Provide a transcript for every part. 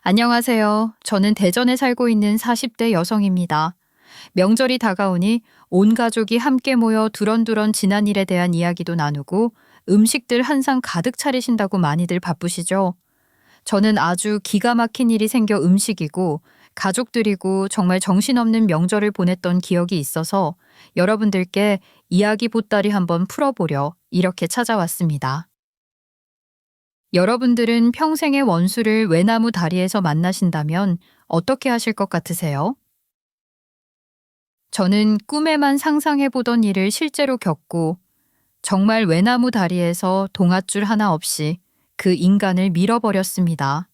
안녕하세요. 저는 대전에 살고 있는 40대 여성입니다. 명절이 다가오니 온 가족이 함께 모여 두런두런 지난 일에 대한 이야기도 나누고 음식들 한 상 가득 차리신다고 많이들 바쁘시죠? 저는 아주 기가 막힌 일이 생겨 음식이고 가족들이고 정말 정신없는 명절을 보냈던 기억이 있어서 여러분들께 이야기 보따리 한번 풀어보려 이렇게 찾아왔습니다. 여러분들은 평생의 원수를 외나무 다리에서 만나신다면 어떻게 하실 것 같으세요? 저는 꿈에만 상상해보던 일을 실제로 겪고 정말 외나무 다리에서 동아줄 하나 없이 그 인간을 밀어버렸습니다.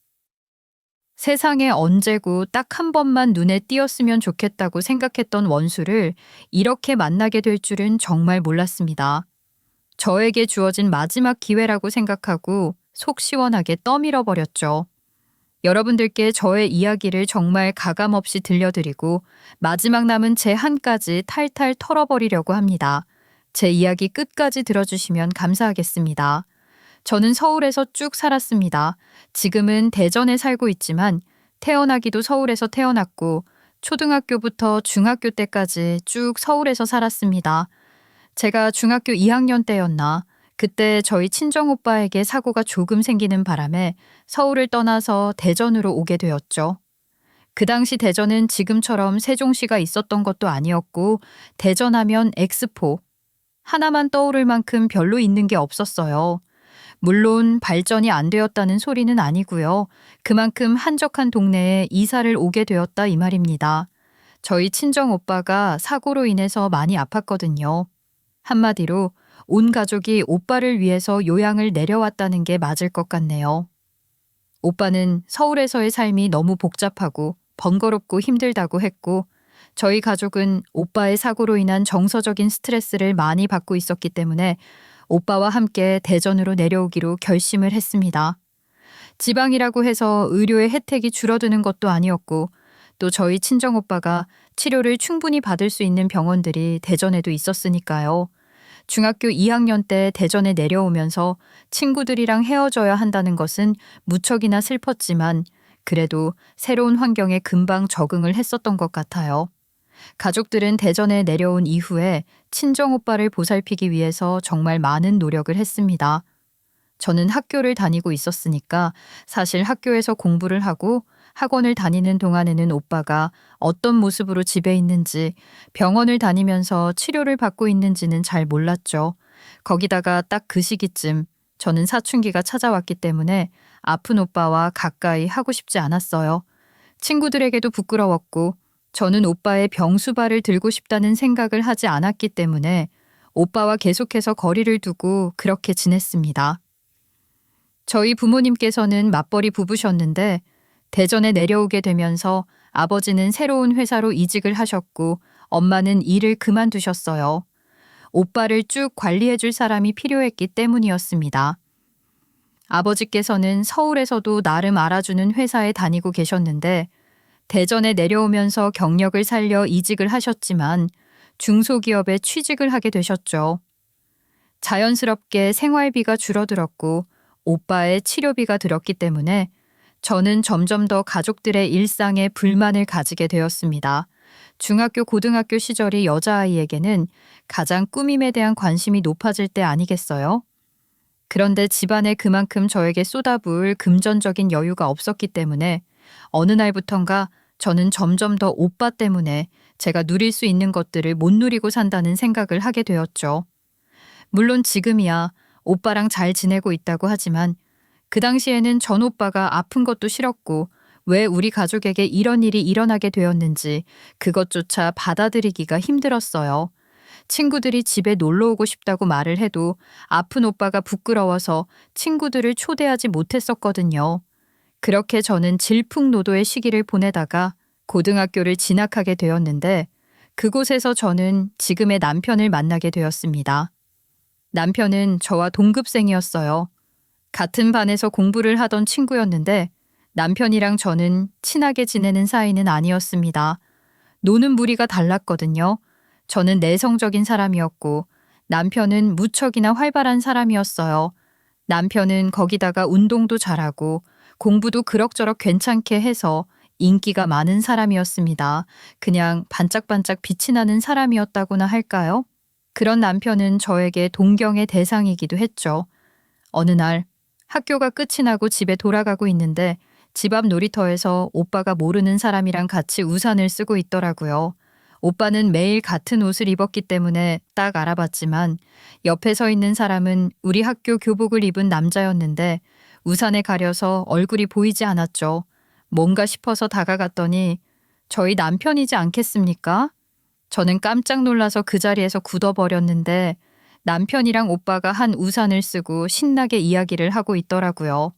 세상에 언제고 딱 한 번만 눈에 띄었으면 좋겠다고 생각했던 원수를 이렇게 만나게 될 줄은 정말 몰랐습니다. 저에게 주어진 마지막 기회라고 생각하고 속 시원하게 떠밀어 버렸죠. 여러분들께 저의 이야기를 정말 가감없이 들려드리고 마지막 남은 제 한까지 탈탈 털어버리려고 합니다. 제 이야기 끝까지 들어주시면 감사하겠습니다. 저는 서울에서 쭉 살았습니다. 지금은 대전에 살고 있지만 태어나기도 서울에서 태어났고 초등학교부터 중학교 때까지 쭉 서울에서 살았습니다. 제가 중학교 2학년 때였나 그때 저희 친정오빠에게 사고가 조금 생기는 바람에 서울을 떠나서 대전으로 오게 되었죠. 그 당시 대전은 지금처럼 세종시가 있었던 것도 아니었고 대전하면 엑스포 하나만 떠오를 만큼 별로 있는 게 없었어요. 물론 발전이 안 되었다는 소리는 아니고요. 그만큼 한적한 동네에 이사를 오게 되었다 이 말입니다. 저희 친정오빠가 사고로 인해서 많이 아팠거든요. 한마디로 온 가족이 오빠를 위해서 요양을 내려왔다는 게 맞을 것 같네요. 오빠는 서울에서의 삶이 너무 복잡하고 번거롭고 힘들다고 했고 저희 가족은 오빠의 사고로 인한 정서적인 스트레스를 많이 받고 있었기 때문에 오빠와 함께 대전으로 내려오기로 결심을 했습니다. 지방이라고 해서 의료의 혜택이 줄어드는 것도 아니었고 또 저희 친정오빠가 치료를 충분히 받을 수 있는 병원들이 대전에도 있었으니까요. 중학교 2학년 때 대전에 내려오면서 친구들이랑 헤어져야 한다는 것은 무척이나 슬펐지만 그래도 새로운 환경에 금방 적응을 했었던 것 같아요. 가족들은 대전에 내려온 이후에 친정오빠를 보살피기 위해서 정말 많은 노력을 했습니다. 저는 학교를 다니고 있었으니까 사실 학교에서 공부를 하고 학원을 다니는 동안에는 오빠가 어떤 모습으로 집에 있는지 병원을 다니면서 치료를 받고 있는지는 잘 몰랐죠. 거기다가 딱 그 시기쯤 저는 사춘기가 찾아왔기 때문에 아픈 오빠와 가까이 하고 싶지 않았어요. 친구들에게도 부끄러웠고 저는 오빠의 병수발을 들고 싶다는 생각을 하지 않았기 때문에 오빠와 계속해서 거리를 두고 그렇게 지냈습니다. 저희 부모님께서는 맞벌이 부부셨는데 대전에 내려오게 되면서 아버지는 새로운 회사로 이직을 하셨고 엄마는 일을 그만두셨어요. 오빠를 쭉 관리해줄 사람이 필요했기 때문이었습니다. 아버지께서는 서울에서도 나름 알아주는 회사에 다니고 계셨는데 대전에 내려오면서 경력을 살려 이직을 하셨지만 중소기업에 취직을 하게 되셨죠. 자연스럽게 생활비가 줄어들었고 오빠의 치료비가 들었기 때문에 저는 점점 더 가족들의 일상에 불만을 가지게 되었습니다. 중학교, 고등학교 시절이 여자아이에게는 가장 꾸밈에 대한 관심이 높아질 때 아니겠어요? 그런데 집안에 그만큼 저에게 쏟아부을 금전적인 여유가 없었기 때문에 어느 날부턴가 저는 점점 더 오빠 때문에 제가 누릴 수 있는 것들을 못 누리고 산다는 생각을 하게 되었죠. 물론 지금이야 오빠랑 잘 지내고 있다고 하지만 그 당시에는 전 오빠가 아픈 것도 싫었고 왜 우리 가족에게 이런 일이 일어나게 되었는지 그것조차 받아들이기가 힘들었어요. 친구들이 집에 놀러 오고 싶다고 말을 해도 아픈 오빠가 부끄러워서 친구들을 초대하지 못했었거든요. 그렇게 저는 질풍노도의 시기를 보내다가 고등학교를 진학하게 되었는데 그곳에서 저는 지금의 남편을 만나게 되었습니다. 남편은 저와 동급생이었어요. 같은 반에서 공부를 하던 친구였는데 남편이랑 저는 친하게 지내는 사이는 아니었습니다. 노는 무리가 달랐거든요. 저는 내성적인 사람이었고 남편은 무척이나 활발한 사람이었어요. 남편은 거기다가 운동도 잘하고 공부도 그럭저럭 괜찮게 해서 인기가 많은 사람이었습니다. 그냥 반짝반짝 빛이 나는 사람이었다고나 할까요? 그런 남편은 저에게 동경의 대상이기도 했죠. 어느 날 학교가 끝이 나고 집에 돌아가고 있는데 집 앞 놀이터에서 오빠가 모르는 사람이랑 같이 우산을 쓰고 있더라고요. 오빠는 매일 같은 옷을 입었기 때문에 딱 알아봤지만 옆에 서 있는 사람은 우리 학교 교복을 입은 남자였는데 우산에 가려서 얼굴이 보이지 않았죠. 뭔가 싶어서 다가갔더니 저희 남편이지 않겠습니까? 저는 깜짝 놀라서 그 자리에서 굳어버렸는데 남편이랑 오빠가 한 우산을 쓰고 신나게 이야기를 하고 있더라고요.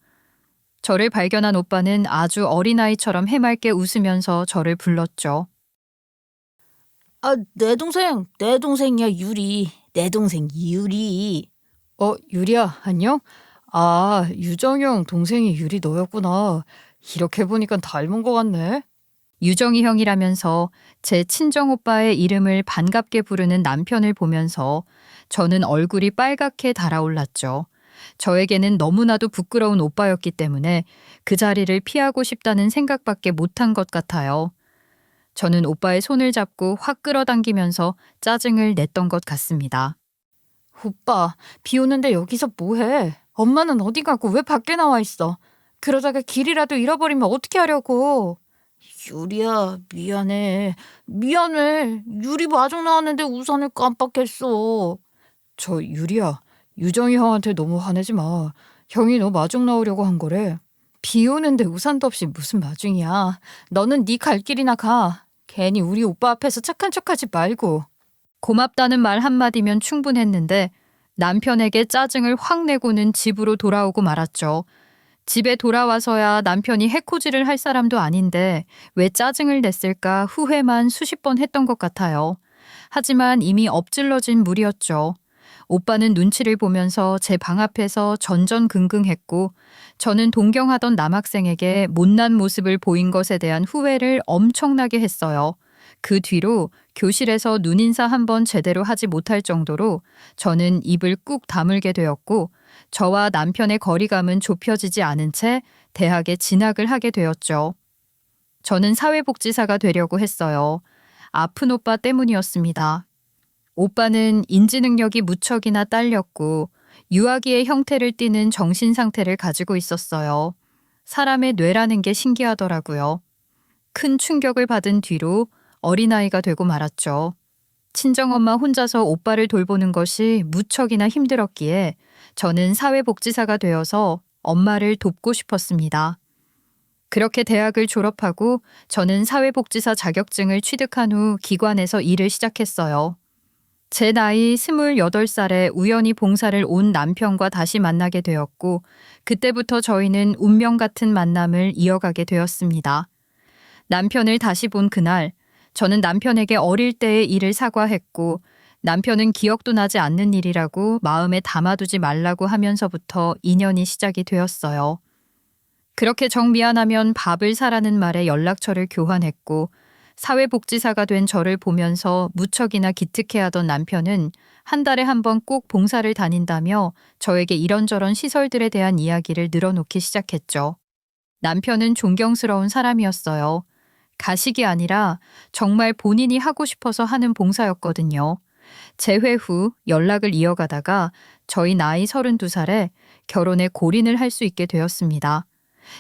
저를 발견한 오빠는 아주 어린아이처럼 해맑게 웃으면서 저를 불렀죠. 아, 내 동생이야, 유리. 내 동생 유리. 유리야, 안녕? 아, 유정형 동생이 유리 너였구나. 이렇게 보니까 닮은 것 같네. 유정이 형이라면서 제 친정오빠의 이름을 반갑게 부르는 남편을 보면서 저는 얼굴이 빨갛게 달아올랐죠. 저에게는 너무나도 부끄러운 오빠였기 때문에 그 자리를 피하고 싶다는 생각밖에 못한 것 같아요. 저는 오빠의 손을 잡고 확 끌어당기면서 짜증을 냈던 것 같습니다. 오빠, 비 오는데 여기서 뭐해? 엄마는 어디 가고 왜 밖에 나와 있어? 그러다가 길이라도 잃어버리면 어떻게 하려고? 유리야, 미안해. 미안해. 유리 마중 나왔는데 우산을 깜빡했어. 저 유리야, 유정이 형한테 너무 화내지 마. 형이 너 마중 나오려고 한 거래. 비 오는데 우산도 없이 무슨 마중이야. 너는 네 갈 길이나 가. 괜히 우리 오빠 앞에서 착한 척하지 말고. 고맙다는 말 한마디면 충분했는데 남편에게 짜증을 확 내고는 집으로 돌아오고 말았죠. 집에 돌아와서야 남편이 해코지를 할 사람도 아닌데 왜 짜증을 냈을까 후회만 수십 번 했던 것 같아요. 하지만 이미 엎질러진 물이었죠. 오빠는 눈치를 보면서 제 방 앞에서 전전긍긍했고 저는 동경하던 남학생에게 못난 모습을 보인 것에 대한 후회를 엄청나게 했어요. 그 뒤로 교실에서 눈인사 한번 제대로 하지 못할 정도로 저는 입을 꾹 다물게 되었고 저와 남편의 거리감은 좁혀지지 않은 채 대학에 진학을 하게 되었죠. 저는 사회복지사가 되려고 했어요. 아픈 오빠 때문이었습니다. 오빠는 인지 능력이 무척이나 딸렸고 유아기의 형태를 띠는 정신 상태를 가지고 있었어요. 사람의 뇌라는 게 신기하더라고요. 큰 충격을 받은 뒤로 어린아이가 되고 말았죠. 친정엄마 혼자서 오빠를 돌보는 것이 무척이나 힘들었기에 저는 사회복지사가 되어서 엄마를 돕고 싶었습니다. 그렇게 대학을 졸업하고 저는 사회복지사 자격증을 취득한 후 기관에서 일을 시작했어요. 제 나이 28살에 우연히 봉사를 온 남편과 다시 만나게 되었고 그때부터 저희는 운명 같은 만남을 이어가게 되었습니다. 남편을 다시 본 그날 저는 남편에게 어릴 때의 일을 사과했고 남편은 기억도 나지 않는 일이라고 마음에 담아두지 말라고 하면서부터 인연이 시작이 되었어요. 그렇게 정 미안하면 밥을 사라는 말에 연락처를 교환했고 사회복지사가 된 저를 보면서 무척이나 기특해하던 남편은 한 달에 한 번 꼭 봉사를 다닌다며 저에게 이런저런 시설들에 대한 이야기를 늘어놓기 시작했죠. 남편은 존경스러운 사람이었어요. 가식이 아니라 정말 본인이 하고 싶어서 하는 봉사였거든요. 재회 후 연락을 이어가다가 저희 나이 32살에 결혼에 골인을 할 수 있게 되었습니다.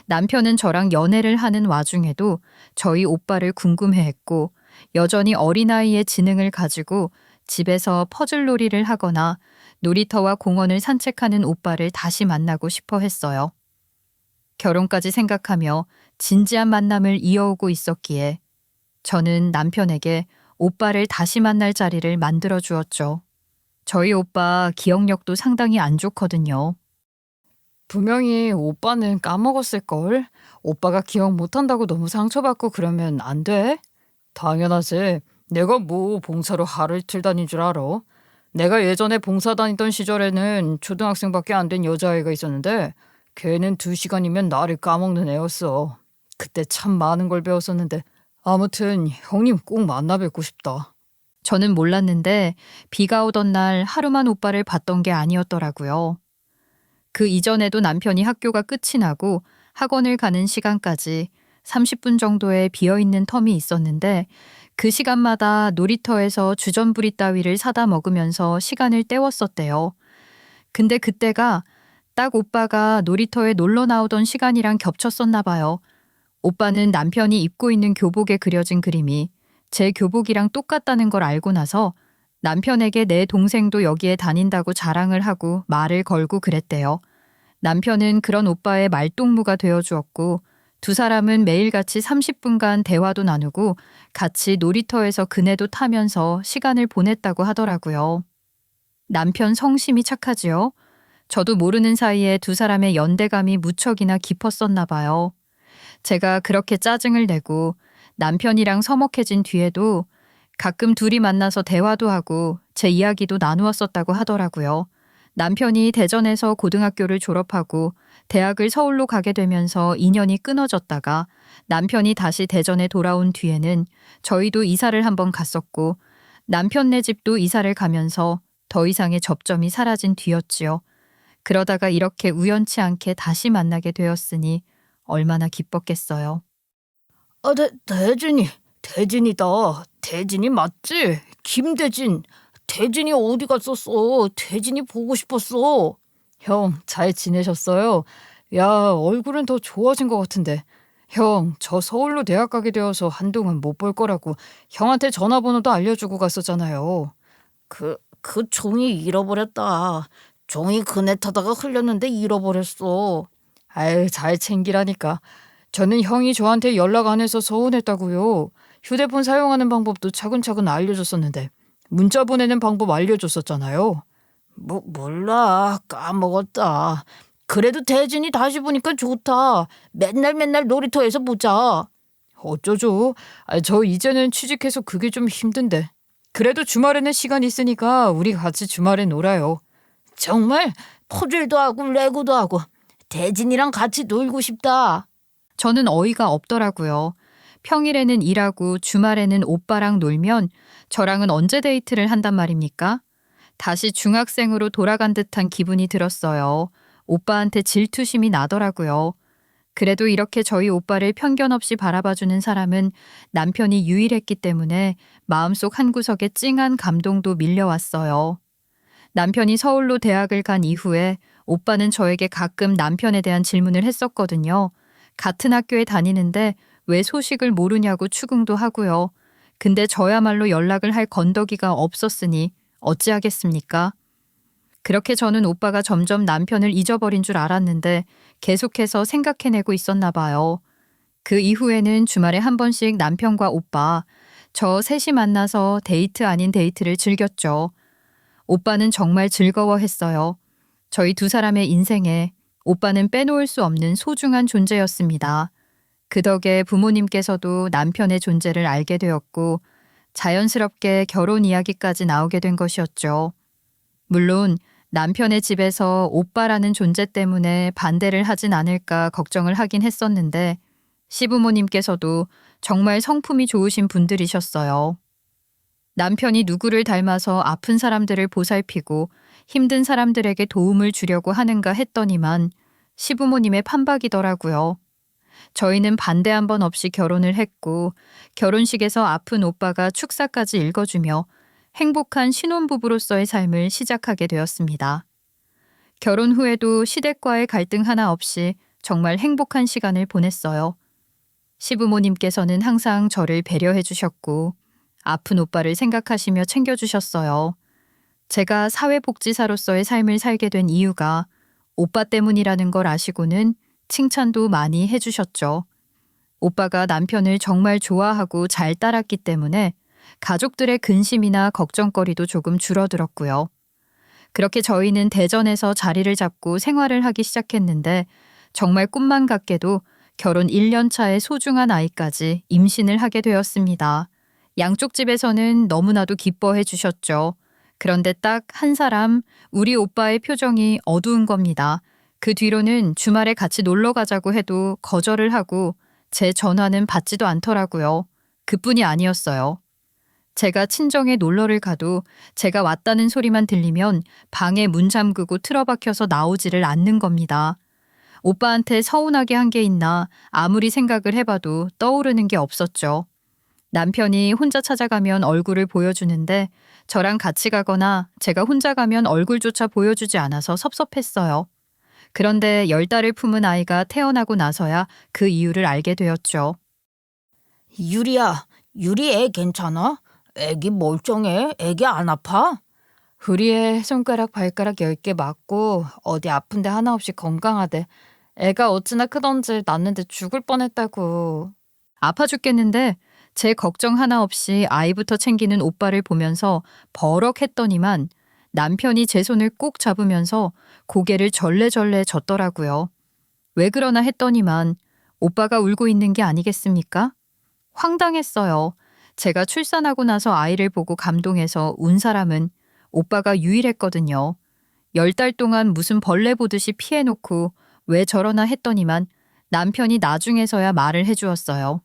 남편은 저랑 연애를 하는 와중에도 저희 오빠를 궁금해했고 여전히 어린아이의 지능을 가지고 집에서 퍼즐놀이를 하거나 놀이터와 공원을 산책하는 오빠를 다시 만나고 싶어 했어요. 결혼까지 생각하며 진지한 만남을 이어오고 있었기에 저는 남편에게 오빠를 다시 만날 자리를 만들어 주었죠. 저희 오빠 기억력도 상당히 안 좋거든요. 분명히 오빠는 까먹었을걸. 오빠가 기억 못한다고 너무 상처받고 그러면 안 돼. 당연하지. 내가 뭐 봉사로 하루 이틀 다닌 줄 알아. 내가 예전에 봉사 다니던 시절에는 초등학생밖에 안 된 여자아이가 있었는데 걔는 2시간이면 나를 까먹는 애였어. 그때 참 많은 걸 배웠었는데 아무튼 형님 꼭 만나 뵙고 싶다. 저는 몰랐는데 비가 오던 날 하루만 오빠를 봤던 게 아니었더라고요. 그 이전에도 남편이 학교가 끝이 나고 학원을 가는 시간까지 30분 정도의 비어있는 텀이 있었는데 그 시간마다 놀이터에서 주전부리 따위를 사다 먹으면서 시간을 때웠었대요. 근데 그때가 딱 오빠가 놀이터에 놀러 나오던 시간이랑 겹쳤었나 봐요. 오빠는 남편이 입고 있는 교복에 그려진 그림이 제 교복이랑 똑같다는 걸 알고 나서 남편에게 내 동생도 여기에 다닌다고 자랑을 하고 말을 걸고 그랬대요. 남편은 그런 오빠의 말동무가 되어주었고 두 사람은 매일같이 30분간 대화도 나누고 같이 놀이터에서 그네도 타면서 시간을 보냈다고 하더라고요. 남편 성심이 착하지요? 저도 모르는 사이에 두 사람의 연대감이 무척이나 깊었었나 봐요. 제가 그렇게 짜증을 내고 남편이랑 서먹해진 뒤에도 가끔 둘이 만나서 대화도 하고 제 이야기도 나누었었다고 하더라고요. 남편이 대전에서 고등학교를 졸업하고 대학을 서울로 가게 되면서 인연이 끊어졌다가 남편이 다시 대전에 돌아온 뒤에는 저희도 이사를 한번 갔었고 남편네 집도 이사를 가면서 더 이상의 접점이 사라진 뒤였지요. 그러다가 이렇게 우연치 않게 다시 만나게 되었으니 얼마나 기뻤겠어요. 대진이다. 대진이 맞지? 김대진. 대진이 어디 갔었어? 대진이 보고 싶었어. 형, 잘 지내셨어요? 야, 얼굴은 더 좋아진 것 같은데. 형, 저 서울로 대학 가게 되어서 한동안 못 볼 거라고 형한테 전화번호도 알려주고 갔었잖아요. 그 종이 잃어버렸다. 종이 그네 타다가 흘렸는데 잃어버렸어. 아유, 잘 챙기라니까. 저는 형이 저한테 연락 안 해서 서운했다고요. 휴대폰 사용하는 방법도 차근차근 알려줬었는데 문자 보내는 방법 알려줬었잖아요. 몰라. 까먹었다. 그래도 대진이 다시 보니까 좋다. 맨날 놀이터에서 보자. 어쩌죠? 저 이제는 취직해서 그게 좀 힘든데. 그래도 주말에는 시간 있으니까 우리 같이 주말에 놀아요. 정말 퍼즐도 하고 레고도 하고 대진이랑 같이 놀고 싶다. 저는 어이가 없더라고요. 평일에는 일하고 주말에는 오빠랑 놀면 저랑은 언제 데이트를 한단 말입니까? 다시 중학생으로 돌아간 듯한 기분이 들었어요. 오빠한테 질투심이 나더라고요. 그래도 이렇게 저희 오빠를 편견 없이 바라봐주는 사람은 남편이 유일했기 때문에 마음속 한구석에 찡한 감동도 밀려왔어요. 남편이 서울로 대학을 간 이후에 오빠는 저에게 가끔 남편에 대한 질문을 했었거든요. 같은 학교에 다니는데 왜 소식을 모르냐고 추궁도 하고요. 근데 저야말로 연락을 할 건더기가 없었으니 어찌하겠습니까? 그렇게 저는 오빠가 점점 남편을 잊어버린 줄 알았는데 계속해서 생각해내고 있었나 봐요. 그 이후에는 주말에 한 번씩 남편과 오빠, 저 셋이 만나서 데이트 아닌 데이트를 즐겼죠. 오빠는 정말 즐거워했어요. 저희 두 사람의 인생에 오빠는 빼놓을 수 없는 소중한 존재였습니다. 그 덕에 부모님께서도 남편의 존재를 알게 되었고 자연스럽게 결혼 이야기까지 나오게 된 것이었죠. 물론 남편의 집에서 오빠라는 존재 때문에 반대를 하진 않을까 걱정을 하긴 했었는데 시부모님께서도 정말 성품이 좋으신 분들이셨어요. 남편이 누구를 닮아서 아픈 사람들을 보살피고 힘든 사람들에게 도움을 주려고 하는가 했더니만 시부모님의 판박이더라고요. 저희는 반대 한 번 없이 결혼을 했고 결혼식에서 아픈 오빠가 축사까지 읽어주며 행복한 신혼부부로서의 삶을 시작하게 되었습니다. 결혼 후에도 시댁과의 갈등 하나 없이 정말 행복한 시간을 보냈어요. 시부모님께서는 항상 저를 배려해 주셨고 아픈 오빠를 생각하시며 챙겨주셨어요. 제가 사회복지사로서의 삶을 살게 된 이유가 오빠 때문이라는 걸 아시고는 칭찬도 많이 해주셨죠. 오빠가 남편을 정말 좋아하고 잘 따랐기 때문에 가족들의 근심이나 걱정거리도 조금 줄어들었고요. 그렇게 저희는 대전에서 자리를 잡고 생활을 하기 시작했는데 정말 꿈만 같게도 결혼 1년 차에 소중한 아이까지 임신을 하게 되었습니다. 양쪽 집에서는 너무나도 기뻐해 주셨죠. 그런데 딱 한 사람, 우리 오빠의 표정이 어두운 겁니다. 그 뒤로는 주말에 같이 놀러 가자고 해도 거절을 하고 제 전화는 받지도 않더라고요. 그뿐이 아니었어요. 제가 친정에 놀러를 가도 제가 왔다는 소리만 들리면 방에 문 잠그고 틀어박혀서 나오지를 않는 겁니다. 오빠한테 서운하게 한 게 있나 아무리 생각을 해봐도 떠오르는 게 없었죠. 남편이 혼자 찾아가면 얼굴을 보여주는데 저랑 같이 가거나 제가 혼자 가면 얼굴조차 보여주지 않아서 섭섭했어요. 그런데 10달을 품은 아이가 태어나고 나서야 그 이유를 알게 되었죠. 유리야, 유리 애 괜찮아? 애기 멀쩡해? 애기 안 아파? 우리 애 손가락 발가락 10개 맞고 어디 아픈데 하나 없이 건강하대. 애가 어찌나 크던지 낳는데 죽을 뻔했다고. 아파 죽겠는데 제 걱정 하나 없이 아이부터 챙기는 오빠를 보면서 버럭했더니만 남편이 제 손을 꼭 잡으면서 고개를 절레절레 젓더라고요. 왜 그러나 했더니만 오빠가 울고 있는 게 아니겠습니까? 황당했어요. 제가 출산하고 나서 아이를 보고 감동해서 운 사람은 오빠가 유일했거든요. 10달 동안 무슨 벌레 보듯이 피해놓고 왜 저러나 했더니만 남편이 나중에서야 말을 해주었어요.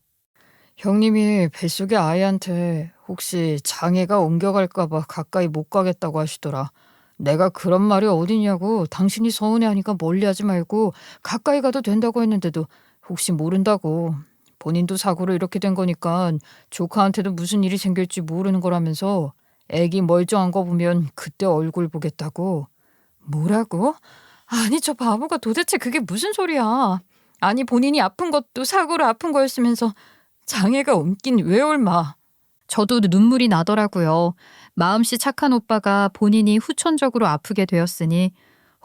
형님이 뱃속의 아이한테 혹시 장애가 옮겨갈까봐 가까이 못 가겠다고 하시더라. 내가 그런 말이 어디냐고 당신이 서운해하니까 멀리하지 말고 가까이 가도 된다고 했는데도 혹시 모른다고. 본인도 사고로 이렇게 된 거니까 조카한테도 무슨 일이 생길지 모르는 거라면서 애기 멀쩡한 거 보면 그때 얼굴 보겠다고. 뭐라고? 아니 저 바보가 도대체 그게 무슨 소리야. 아니 본인이 아픈 것도 사고로 아픈 거였으면서 장애가 옮긴 왜 얼마. 저도 눈물이 나더라고요. 마음씨 착한 오빠가 본인이 후천적으로 아프게 되었으니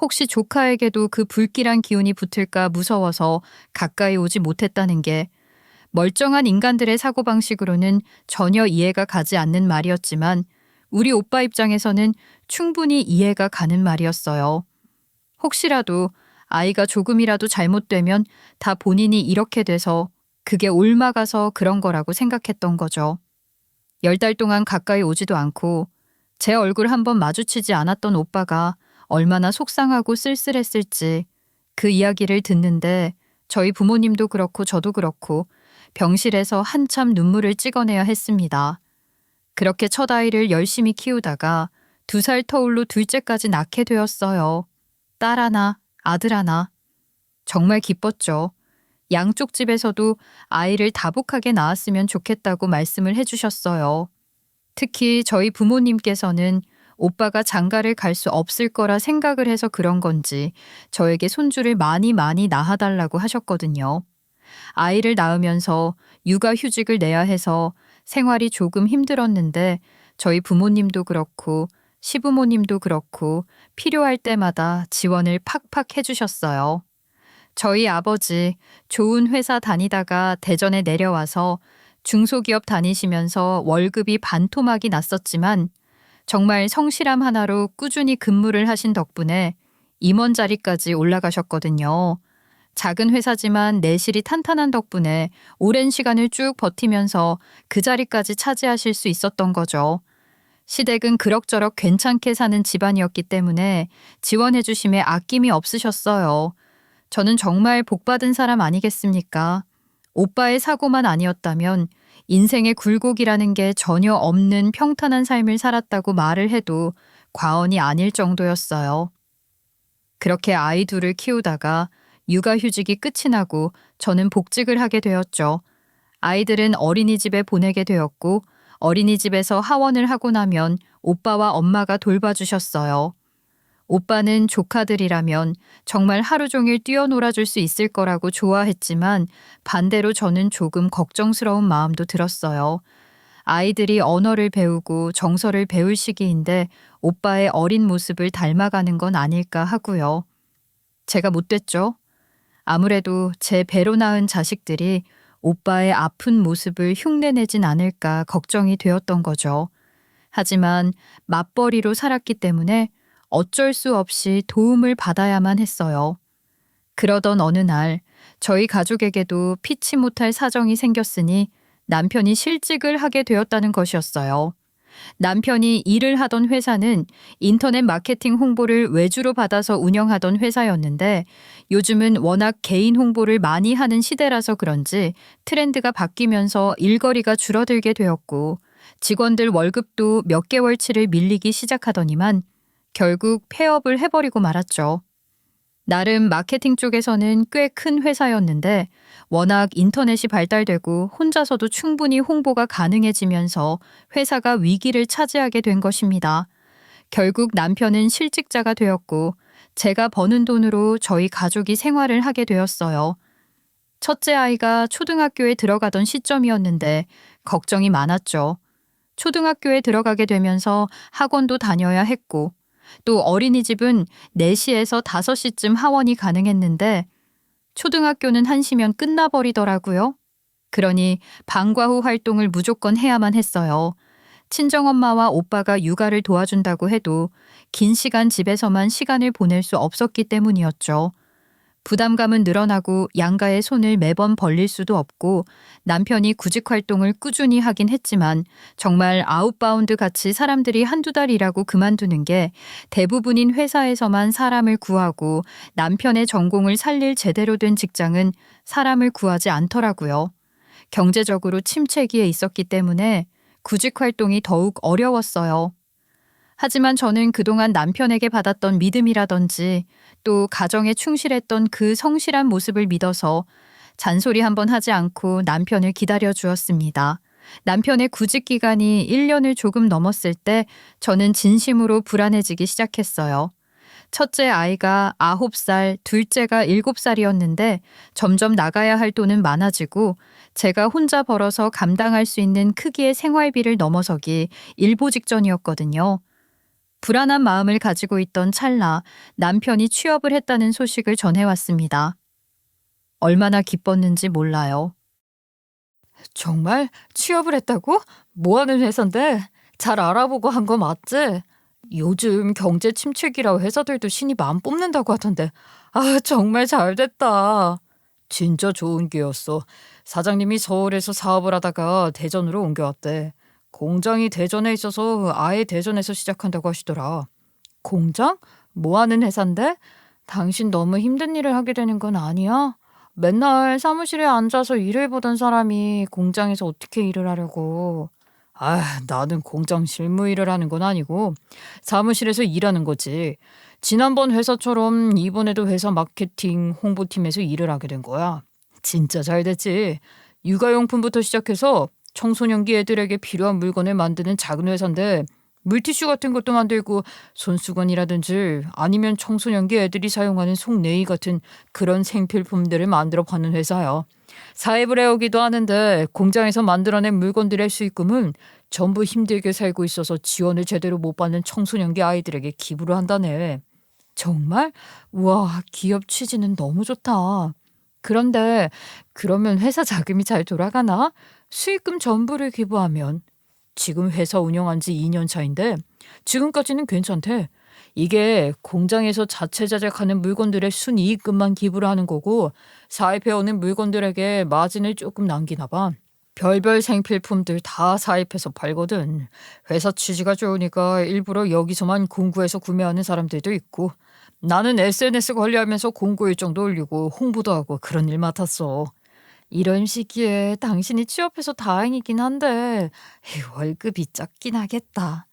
혹시 조카에게도 그 불길한 기운이 붙을까 무서워서 가까이 오지 못했다는 게 멀쩡한 인간들의 사고방식으로는 전혀 이해가 가지 않는 말이었지만 우리 오빠 입장에서는 충분히 이해가 가는 말이었어요. 혹시라도 아이가 조금이라도 잘못되면 다 본인이 이렇게 돼서 그게 옮아가서 그런 거라고 생각했던 거죠. 10달 동안 가까이 오지도 않고 제 얼굴 한번 마주치지 않았던 오빠가 얼마나 속상하고 쓸쓸했을지 그 이야기를 듣는데 저희 부모님도 그렇고 저도 그렇고 병실에서 한참 눈물을 찍어내야 했습니다. 그렇게 첫 아이를 열심히 키우다가 2살 터울로 둘째까지 낳게 되었어요. 딸 하나, 아들 하나. 정말 기뻤죠. 양쪽 집에서도 아이를 다복하게 낳았으면 좋겠다고 말씀을 해주셨어요. 특히 저희 부모님께서는 오빠가 장가를 갈 수 없을 거라 생각을 해서 그런 건지 저에게 손주를 많이 낳아달라고 하셨거든요. 아이를 낳으면서 육아휴직을 내야 해서 생활이 조금 힘들었는데 저희 부모님도 그렇고 시부모님도 그렇고 필요할 때마다 지원을 팍팍 해주셨어요. 저희 아버지 좋은 회사 다니다가 대전에 내려와서 중소기업 다니시면서 월급이 반토막이 났었지만 정말 성실함 하나로 꾸준히 근무를 하신 덕분에 임원 자리까지 올라가셨거든요. 작은 회사지만 내실이 탄탄한 덕분에 오랜 시간을 쭉 버티면서 그 자리까지 차지하실 수 있었던 거죠. 시댁은 그럭저럭 괜찮게 사는 집안이었기 때문에 지원해 주심에 아낌이 없으셨어요. 저는 정말 복받은 사람 아니겠습니까? 오빠의 사고만 아니었다면 인생의 굴곡이라는 게 전혀 없는 평탄한 삶을 살았다고 말을 해도 과언이 아닐 정도였어요. 그렇게 아이 둘을 키우다가 육아휴직이 끝이 나고 저는 복직을 하게 되었죠. 아이들은 어린이집에 보내게 되었고 어린이집에서 하원을 하고 나면 오빠와 엄마가 돌봐주셨어요. 오빠는 조카들이라면 정말 하루 종일 뛰어놀아줄 수 있을 거라고 좋아했지만 반대로 저는 조금 걱정스러운 마음도 들었어요. 아이들이 언어를 배우고 정서를 배울 시기인데 오빠의 어린 모습을 닮아가는 건 아닐까 하고요. 제가 못됐죠? 아무래도 제 배로 낳은 자식들이 오빠의 아픈 모습을 흉내내진 않을까 걱정이 되었던 거죠. 하지만 맞벌이로 살았기 때문에 어쩔 수 없이 도움을 받아야만 했어요. 그러던 어느 날 저희 가족에게도 피치 못할 사정이 생겼으니 남편이 실직을 하게 되었다는 것이었어요. 남편이 일을 하던 회사는 인터넷 마케팅 홍보를 외주로 받아서 운영하던 회사였는데 요즘은 워낙 개인 홍보를 많이 하는 시대라서 그런지 트렌드가 바뀌면서 일거리가 줄어들게 되었고 직원들 월급도 몇 개월치를 밀리기 시작하더니만 결국 폐업을 해버리고 말았죠. 나름 마케팅 쪽에서는 꽤 큰 회사였는데 워낙 인터넷이 발달되고 혼자서도 충분히 홍보가 가능해지면서 회사가 위기를 차지하게 된 것입니다. 결국 남편은 실직자가 되었고 제가 버는 돈으로 저희 가족이 생활을 하게 되었어요. 첫째 아이가 초등학교에 들어가던 시점이었는데 걱정이 많았죠. 초등학교에 들어가게 되면서 학원도 다녀야 했고 또 어린이집은 4시에서 5시쯤 하원이 가능했는데 초등학교는 1시면 끝나버리더라고요. 그러니 방과 후 활동을 무조건 해야만 했어요. 친정엄마와 오빠가 육아를 도와준다고 해도 긴 시간 집에서만 시간을 보낼 수 없었기 때문이었죠. 부담감은 늘어나고 양가의 손을 매번 벌릴 수도 없고 남편이 구직 활동을 꾸준히 하긴 했지만 정말 아웃바운드 같이 사람들이 한두 달 일하고 그만두는 게 대부분인 회사에서만 사람을 구하고 남편의 전공을 살릴 제대로 된 직장은 사람을 구하지 않더라고요. 경제적으로 침체기에 있었기 때문에 구직 활동이 더욱 어려웠어요. 하지만 저는 그동안 남편에게 받았던 믿음이라든지 또 가정에 충실했던 그 성실한 모습을 믿어서 잔소리 한번 하지 않고 남편을 기다려 주었습니다. 남편의 구직 기간이 1년을 조금 넘었을 때 저는 진심으로 불안해지기 시작했어요. 첫째 아이가 9살, 둘째가 7살이었는데 점점 나가야 할 돈은 많아지고 제가 혼자 벌어서 감당할 수 있는 크기의 생활비를 넘어서기 일보 직전이었거든요. 불안한 마음을 가지고 있던 찰나 남편이 취업을 했다는 소식을 전해왔습니다. 얼마나 기뻤는지 몰라요. 정말? 취업을 했다고? 뭐 하는 회사인데? 잘 알아보고 한 거 맞지? 요즘 경제 침체기라 회사들도 신입 안 뽑는다고 하던데. 아, 정말 잘 됐다. 진짜 좋은 기회였어. 사장님이 서울에서 사업을 하다가 대전으로 옮겨왔대. 공장이 대전에 있어서 아예 대전에서 시작한다고 하시더라. 공장? 뭐 하는 회사인데? 당신 너무 힘든 일을 하게 되는 건 아니야? 맨날 사무실에 앉아서 일을 보던 사람이 공장에서 어떻게 일을 하려고. 아, 나는 공장 실무 일을 하는 건 아니고 사무실에서 일하는 거지. 지난번 회사처럼 이번에도 회사 마케팅 홍보팀에서 일을 하게 된 거야. 진짜 잘 됐지. 육아용품부터 시작해서 청소년기 애들에게 필요한 물건을 만드는 작은 회사인데 물티슈 같은 것도 만들고 손수건이라든지 아니면 청소년기 애들이 사용하는 속내의 같은 그런 생필품들을 만들어 파는 회사야. 사입을 해오기도 하는데 공장에서 만들어낸 물건들의 수익금은 전부 힘들게 살고 있어서 지원을 제대로 못 받는 청소년기 아이들에게 기부를 한다네. 정말? 우와, 기업 취지는 너무 좋다. 그런데 그러면 회사 자금이 잘 돌아가나? 수익금 전부를 기부하면. 지금 회사 운영한 지 2년 차인데 지금까지는 괜찮대. 이게 공장에서 자체 제작하는 물건들의 순이익금만 기부를 하는 거고 사입해오는 물건들에게 마진을 조금 남기나 봐. 별별 생필품들 다 사입해서 팔거든. 회사 취지가 좋으니까 일부러 여기서만 공구해서 구매하는 사람들도 있고 나는 SNS 관리하면서 공고 일정도 올리고 홍보도 하고 그런 일 맡았어. 이런 시기에 당신이 취업해서 다행이긴 한데 월급이 작긴 하겠다.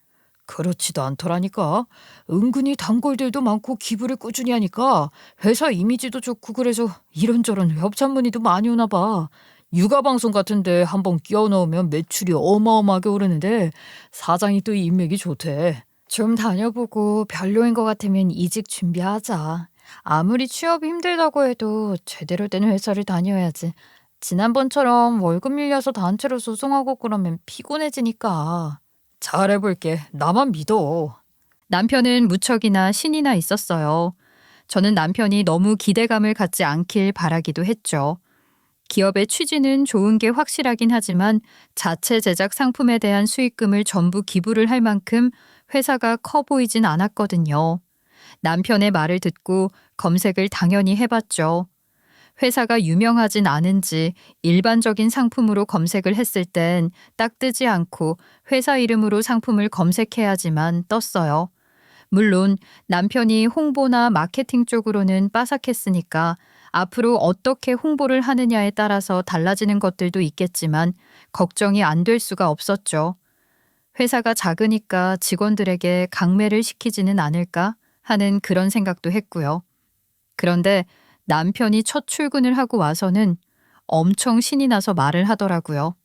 그렇지도 않더라니까. 은근히 단골들도 많고 기부를 꾸준히 하니까 회사 이미지도 좋고 그래서 이런저런 협찬 문의도 많이 오나 봐. 육아방송 같은데 한번 끼워 넣으면 매출이 어마어마하게 오르는데 사장이 또 인맥이 좋대. 좀 다녀보고 별로인 것 같으면 이직 준비하자. 아무리 취업이 힘들다고 해도 제대로 된 회사를 다녀야지. 지난번처럼 월급 밀려서 단체로 소송하고 그러면 피곤해지니까. 잘해볼게. 나만 믿어. 남편은 무척이나 신이 나 있었어요. 저는 남편이 너무 기대감을 갖지 않길 바라기도 했죠. 기업의 취지는 좋은 게 확실하긴 하지만 자체 제작 상품에 대한 수익금을 전부 기부를 할 만큼 회사가 커 보이진 않았거든요. 남편의 말을 듣고 검색을 당연히 해봤죠. 회사가 유명하진 않은지 일반적인 상품으로 검색을 했을 땐 딱 뜨지 않고 회사 이름으로 상품을 검색해야지만 떴어요. 물론 남편이 홍보나 마케팅 쪽으로는 빠삭했으니까 앞으로 어떻게 홍보를 하느냐에 따라서 달라지는 것들도 있겠지만 걱정이 안 될 수가 없었죠. 회사가 작으니까 직원들에게 강매를 시키지는 않을까 하는 그런 생각도 했고요. 그런데 남편이 첫 출근을 하고 와서는 엄청 신이 나서 말을 하더라고요.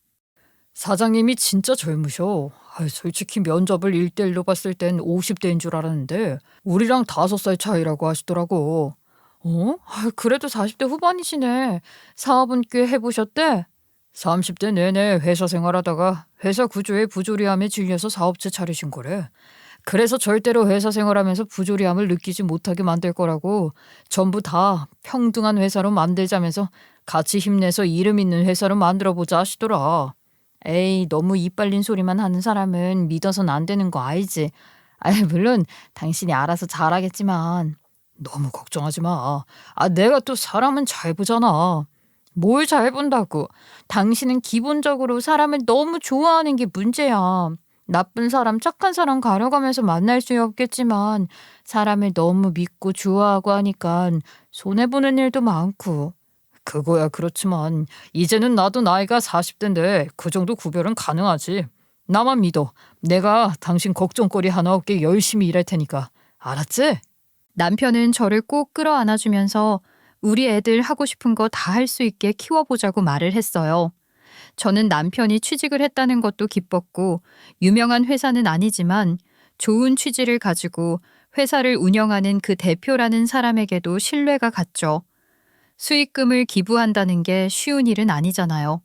사장님이 진짜 젊으셔. 솔직히 면접을 1대1로 봤을 땐 50대인 줄 알았는데 우리랑 5살 차이라고 하시더라고. 그래도 40대 후반이시네. 사업은 꽤 해보셨대? 30대 내내 회사 생활하다가 회사 구조에 부조리함에 질려서 사업체 차리신 거래. 그래서 절대로 회사 생활하면서 부조리함을 느끼지 못하게 만들 거라고 전부 다 평등한 회사로 만들자면서 같이 힘내서 이름 있는 회사로 만들어보자 하시더라. 에이, 너무 입 발린 소리만 하는 사람은 믿어선 안 되는 거 알지? 물론 당신이 알아서 잘하겠지만 너무 걱정하지 마. 내가 또 사람은 잘 보잖아. 뭘 잘 본다고. 당신은 기본적으로 사람을 너무 좋아하는 게 문제야. 나쁜 사람, 착한 사람 가려가면서 만날 수 없겠지만 사람을 너무 믿고 좋아하고 하니까 손해보는 일도 많고. 그거야 그렇지만 이제는 나도 나이가 40대인데 그 정도 구별은 가능하지. 나만 믿어. 내가 당신 걱정거리 하나 없게 열심히 일할 테니까. 알았지? 남편은 저를 꼭 끌어안아주면서 우리 애들 하고 싶은 거 다 할 수 있게 키워보자고 말을 했어요. 저는 남편이 취직을 했다는 것도 기뻤고 유명한 회사는 아니지만 좋은 취지를 가지고 회사를 운영하는 그 대표라는 사람에게도 신뢰가 갔죠. 수익금을 기부한다는 게 쉬운 일은 아니잖아요.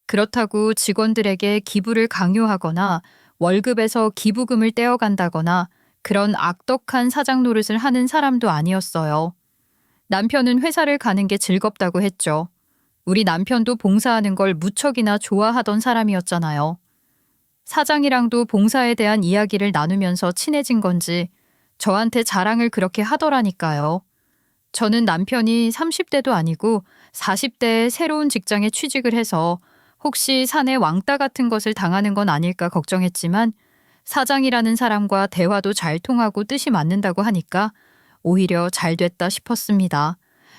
그렇다고 직원들에게 기부를 강요하거나 월급에서 기부금을 떼어간다거나 그런 악덕한 사장 노릇을 하는 사람도 아니었어요. 남편은 회사를 가는 게 즐겁다고 했죠. 우리 남편도 봉사하는 걸 무척이나 좋아하던 사람이었잖아요. 사장이랑도 봉사에 대한 이야기를 나누면서 친해진 건지 저한테 자랑을 그렇게 하더라니까요. 저는 남편이 30대도 아니고 40대에 새로운 직장에 취직을 해서 혹시 사내 왕따 같은 것을 당하는 건 아닐까 걱정했지만 사장이라는 사람과 대화도 잘 통하고 뜻이 맞는다고 하니까 오히려 잘 됐다 싶었습니다.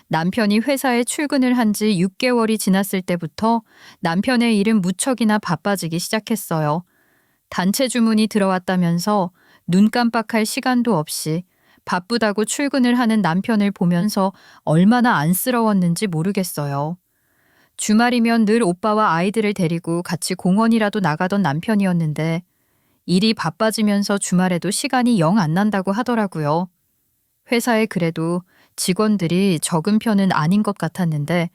남편이 회사에 출근을 한 지 6개월이 지났을 때부터 남편의 일은 무척이나 바빠지기 시작했어요. 단체 주문이 들어왔다면서 눈 깜빡할 시간도 없이 바쁘다고 출근을 하는 남편을 보면서 얼마나 안쓰러웠는지 모르겠어요. 주말이면 늘 오빠와 아이들을 데리고 같이 공원이라도 나가던 남편이었는데 일이 바빠지면서 주말에도 시간이 영 안 난다고 하더라고요. 회사에 그래도 직원들이 적은 편은 아닌 것 같았는데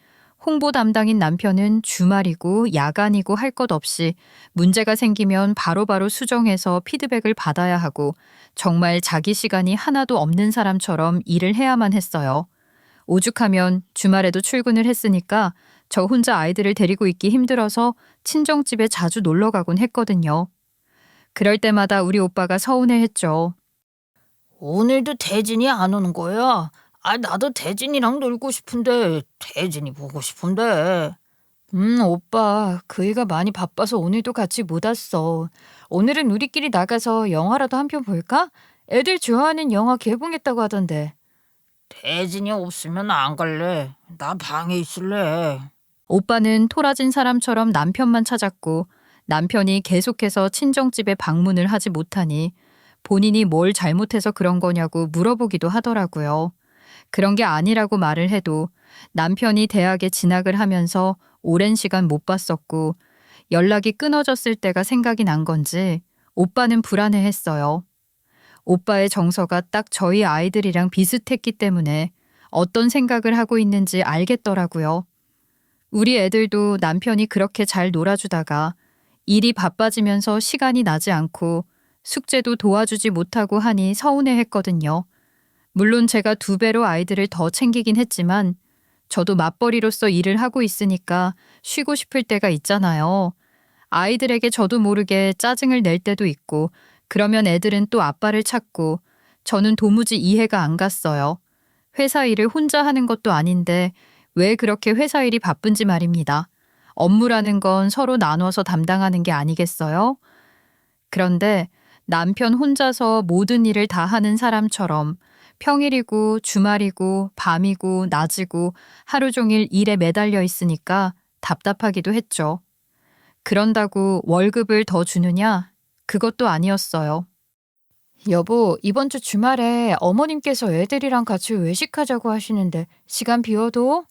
홍보 담당인 남편은 주말이고 야간이고 할 것 없이 문제가 생기면 바로바로 수정해서 피드백을 받아야 하고 정말 자기 시간이 하나도 없는 사람처럼 일을 해야만 했어요. 오죽하면 주말에도 출근을 했으니까 저 혼자 아이들을 데리고 있기 힘들어서 친정집에 자주 놀러 가곤 했거든요. 그럴 때마다 우리 오빠가 서운해했죠. 오늘도 대진이 안 오는 거야? 나도 대진이랑 놀고 싶은데 대진이 보고 싶은데. 오빠, 그 애가 많이 바빠서 오늘도 같이 못 왔어. 오늘은 우리끼리 나가서 영화라도 한 편 볼까? 애들 좋아하는 영화 개봉했다고 하던데. 대진이 없으면 안 갈래. 나 방에 있을래. 오빠는 토라진 사람처럼 남편만 찾았고 남편이 계속해서 친정집에 방문을 하지 못하니 본인이 뭘 잘못해서 그런 거냐고 물어보기도 하더라고요. 그런 게 아니라고 말을 해도 남편이 대학에 진학을 하면서 오랜 시간 못 봤었고 연락이 끊어졌을 때가 생각이 난 건지 오빠는 불안해했어요. 오빠의 정서가 딱 저희 아이들이랑 비슷했기 때문에 어떤 생각을 하고 있는지 알겠더라고요. 우리 애들도 남편이 그렇게 잘 놀아주다가 일이 바빠지면서 시간이 나지 않고 숙제도 도와주지 못하고 하니 서운해했거든요. 물론 제가 2배로 아이들을 더 챙기긴 했지만 저도 맞벌이로서 일을 하고 있으니까 쉬고 싶을 때가 있잖아요. 아이들에게 저도 모르게 짜증을 낼 때도 있고 그러면 애들은 또 아빠를 찾고 저는 도무지 이해가 안 갔어요. 회사 일을 혼자 하는 것도 아닌데 왜 그렇게 회사 일이 바쁜지 말입니다. 업무라는 건 서로 나눠서 담당하는 게 아니겠어요? 그런데 남편 혼자서 모든 일을 다 하는 사람처럼 평일이고 주말이고 밤이고 낮이고 하루 종일 일에 매달려 있으니까 답답하기도 했죠. 그런다고 월급을 더 주느냐? 그것도 아니었어요. 여보, 이번 주 주말에 어머님께서 애들이랑 같이 외식하자고 하시는데 시간 비워도?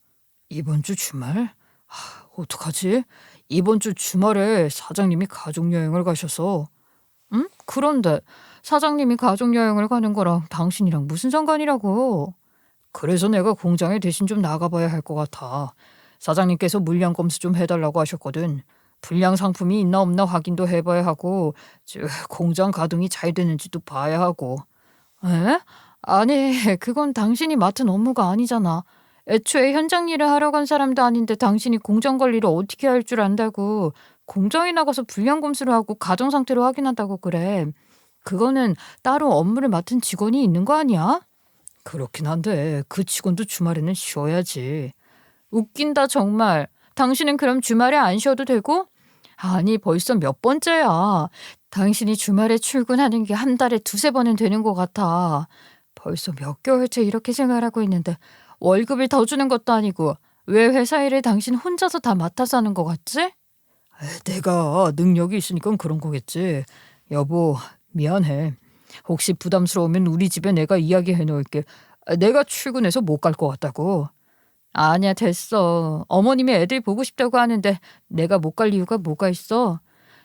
이번 주 주말? 어떡하지? 이번 주 주말에 사장님이 가족여행을 가셔서. 응? 그런데 사장님이 가족여행을 가는 거랑 당신이랑 무슨 상관이라고? 그래서 내가 공장에 대신 좀 나가봐야 할 것 같아. 사장님께서 물량 검수 좀 해달라고 하셨거든. 불량 상품이 있나 없나 확인도 해봐야 하고 공장 가동이 잘 되는지도 봐야 하고. 에? 아니, 그건 당신이 맡은 업무가 아니잖아. 애초에 현장 일을 하러 간 사람도 아닌데 당신이 공장 관리를 어떻게 할 줄 안다고. 공장에 나가서 불량 검수를 하고 가동 상태를 확인한다고 그래. 그거는 따로 업무를 맡은 직원이 있는 거 아니야? 그렇긴 한데 그 직원도 주말에는 쉬어야지. 웃긴다 정말. 당신은 그럼 주말에 안 쉬어도 되고? 아니, 벌써 몇 번째야. 당신이 주말에 출근하는 게 한 달에 두세 번은 되는 것 같아. 벌써 몇 개월째 이렇게 생활하고 있는데 월급을 더 주는 것도 아니고 왜 회사 일을 당신 혼자서 다 맡아서 하는 것 같지? 내가 능력이 있으니까 그런 거겠지. 여보, 미안해. 혹시 부담스러우면 우리 집에 내가 이야기해 놓을게. 내가 출근해서 못 갈 것 같다고. 아니야, 됐어. 어머님이 애들 보고 싶다고 하는데 내가 못 갈 이유가 뭐가 있어?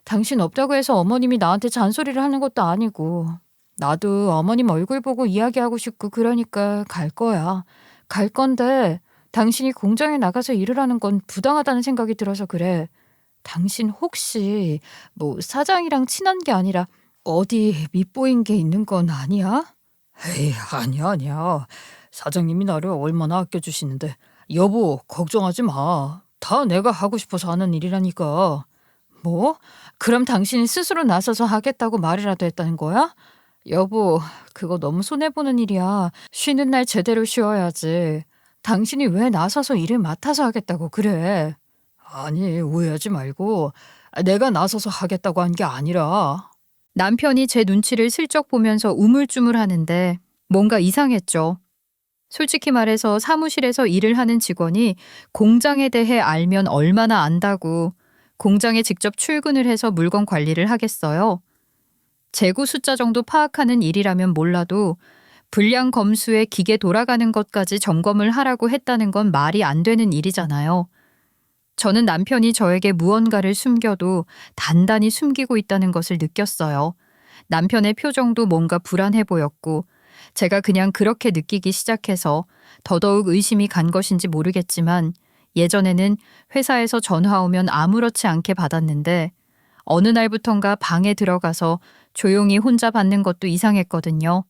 당신 없다고 해서 어머님이 나한테 잔소리를 하는 것도 아니고. 나도 어머님 얼굴 보고 이야기하고 싶고 그러니까 갈 거야. 갈 건데 당신이 공장에 나가서 일을 하는 건 부당하다는 생각이 들어서 그래. 당신 혹시 뭐 사장이랑 친한 게 아니라 어디 밉보인 게 있는 건 아니야? 에이, 아니야. 사장님이 나를 얼마나 아껴주시는데. 여보, 걱정하지 마. 다 내가 하고 싶어서 하는 일이라니까. 뭐? 그럼 당신이 스스로 나서서 하겠다고 말이라도 했다는 거야? 여보, 그거 너무 손해보는 일이야. 쉬는 날 제대로 쉬어야지. 당신이 왜 나서서 일을 맡아서 하겠다고 그래? 아니, 오해하지 말고. 내가 나서서 하겠다고 한 게 아니라. 남편이 제 눈치를 슬쩍 보면서 우물쭈물하는데 뭔가 이상했죠. 솔직히 말해서 사무실에서 일을 하는 직원이 공장에 대해 알면 얼마나 안다고 공장에 직접 출근을 해서 물건 관리를 하겠어요. 재고 숫자 정도 파악하는 일이라면 몰라도 불량 검수에 기계 돌아가는 것까지 점검을 하라고 했다는 건 말이 안 되는 일이잖아요. 저는 남편이 저에게 무언가를 숨겨도 단단히 숨기고 있다는 것을 느꼈어요. 남편의 표정도 뭔가 불안해 보였고 제가 그냥 그렇게 느끼기 시작해서 더더욱 의심이 간 것인지 모르겠지만 예전에는 회사에서 전화 오면 아무렇지 않게 받았는데 어느 날부턴가 방에 들어가서 조용히 혼자 받는 것도 이상했거든요.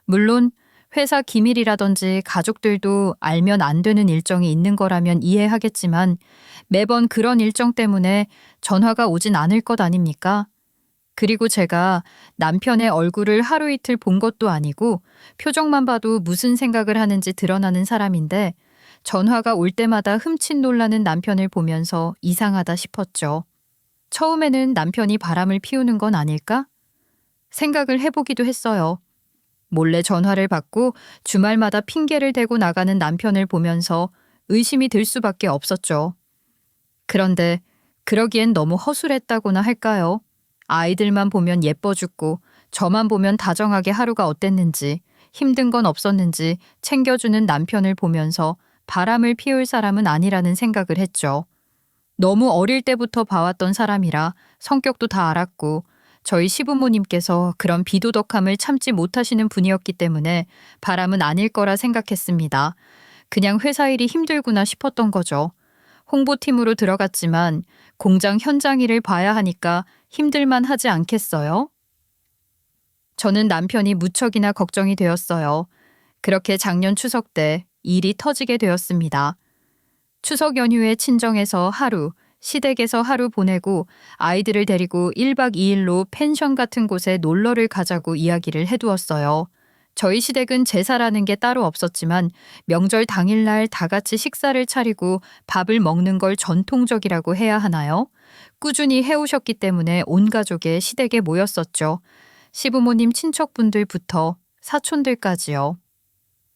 물론 회사 기밀이라든지 가족들도 알면 안 되는 일정이 있는 거라면 이해하겠지만 매번 그런 일정 때문에 전화가 오진 않을 것 아닙니까? 그리고 제가 남편의 얼굴을 하루 이틀 본 것도 아니고 표정만 봐도 무슨 생각을 하는지 드러나는 사람인데 전화가 올 때마다 흠칫 놀라는 남편을 보면서 이상하다 싶었죠. 처음에는 남편이 바람을 피우는 건 아닐까? 생각을 해보기도 했어요. 몰래 전화를 받고 주말마다 핑계를 대고 나가는 남편을 보면서 의심이 들 수밖에 없었죠. 그런데 그러기엔 너무 허술했다고나 할까요? 아이들만 보면 예뻐 죽고 저만 보면 다정하게 하루가 어땠는지 힘든 건 없었는지 챙겨주는 남편을 보면서 바람을 피울 사람은 아니라는 생각을 했죠. 너무 어릴 때부터 봐왔던 사람이라 성격도 다 알았고 저희 시부모님께서 그런 비도덕함을 참지 못하시는 분이었기 때문에 바람은 아닐 거라 생각했습니다. 그냥 회사 일이 힘들구나 싶었던 거죠. 홍보팀으로 들어갔지만 공장 현장 일을 봐야 하니까 힘들만 하지 않겠어요? 저는 남편이 무척이나 걱정이 되었어요. 그렇게 작년 추석 때 일이 터지게 되었습니다. 추석 연휴에 친정에서 하루, 시댁에서 하루 보내고 아이들을 데리고 1박 2일로 펜션 같은 곳에 놀러를 가자고 이야기를 해두었어요. 저희 시댁은 제사라는 게 따로 없었지만 명절 당일날 다 같이 식사를 차리고 밥을 먹는 걸 전통적이라고 해야 하나요? 꾸준히 해오셨기 때문에 온 가족의 시댁에 모였었죠. 시부모님 친척분들부터 사촌들까지요.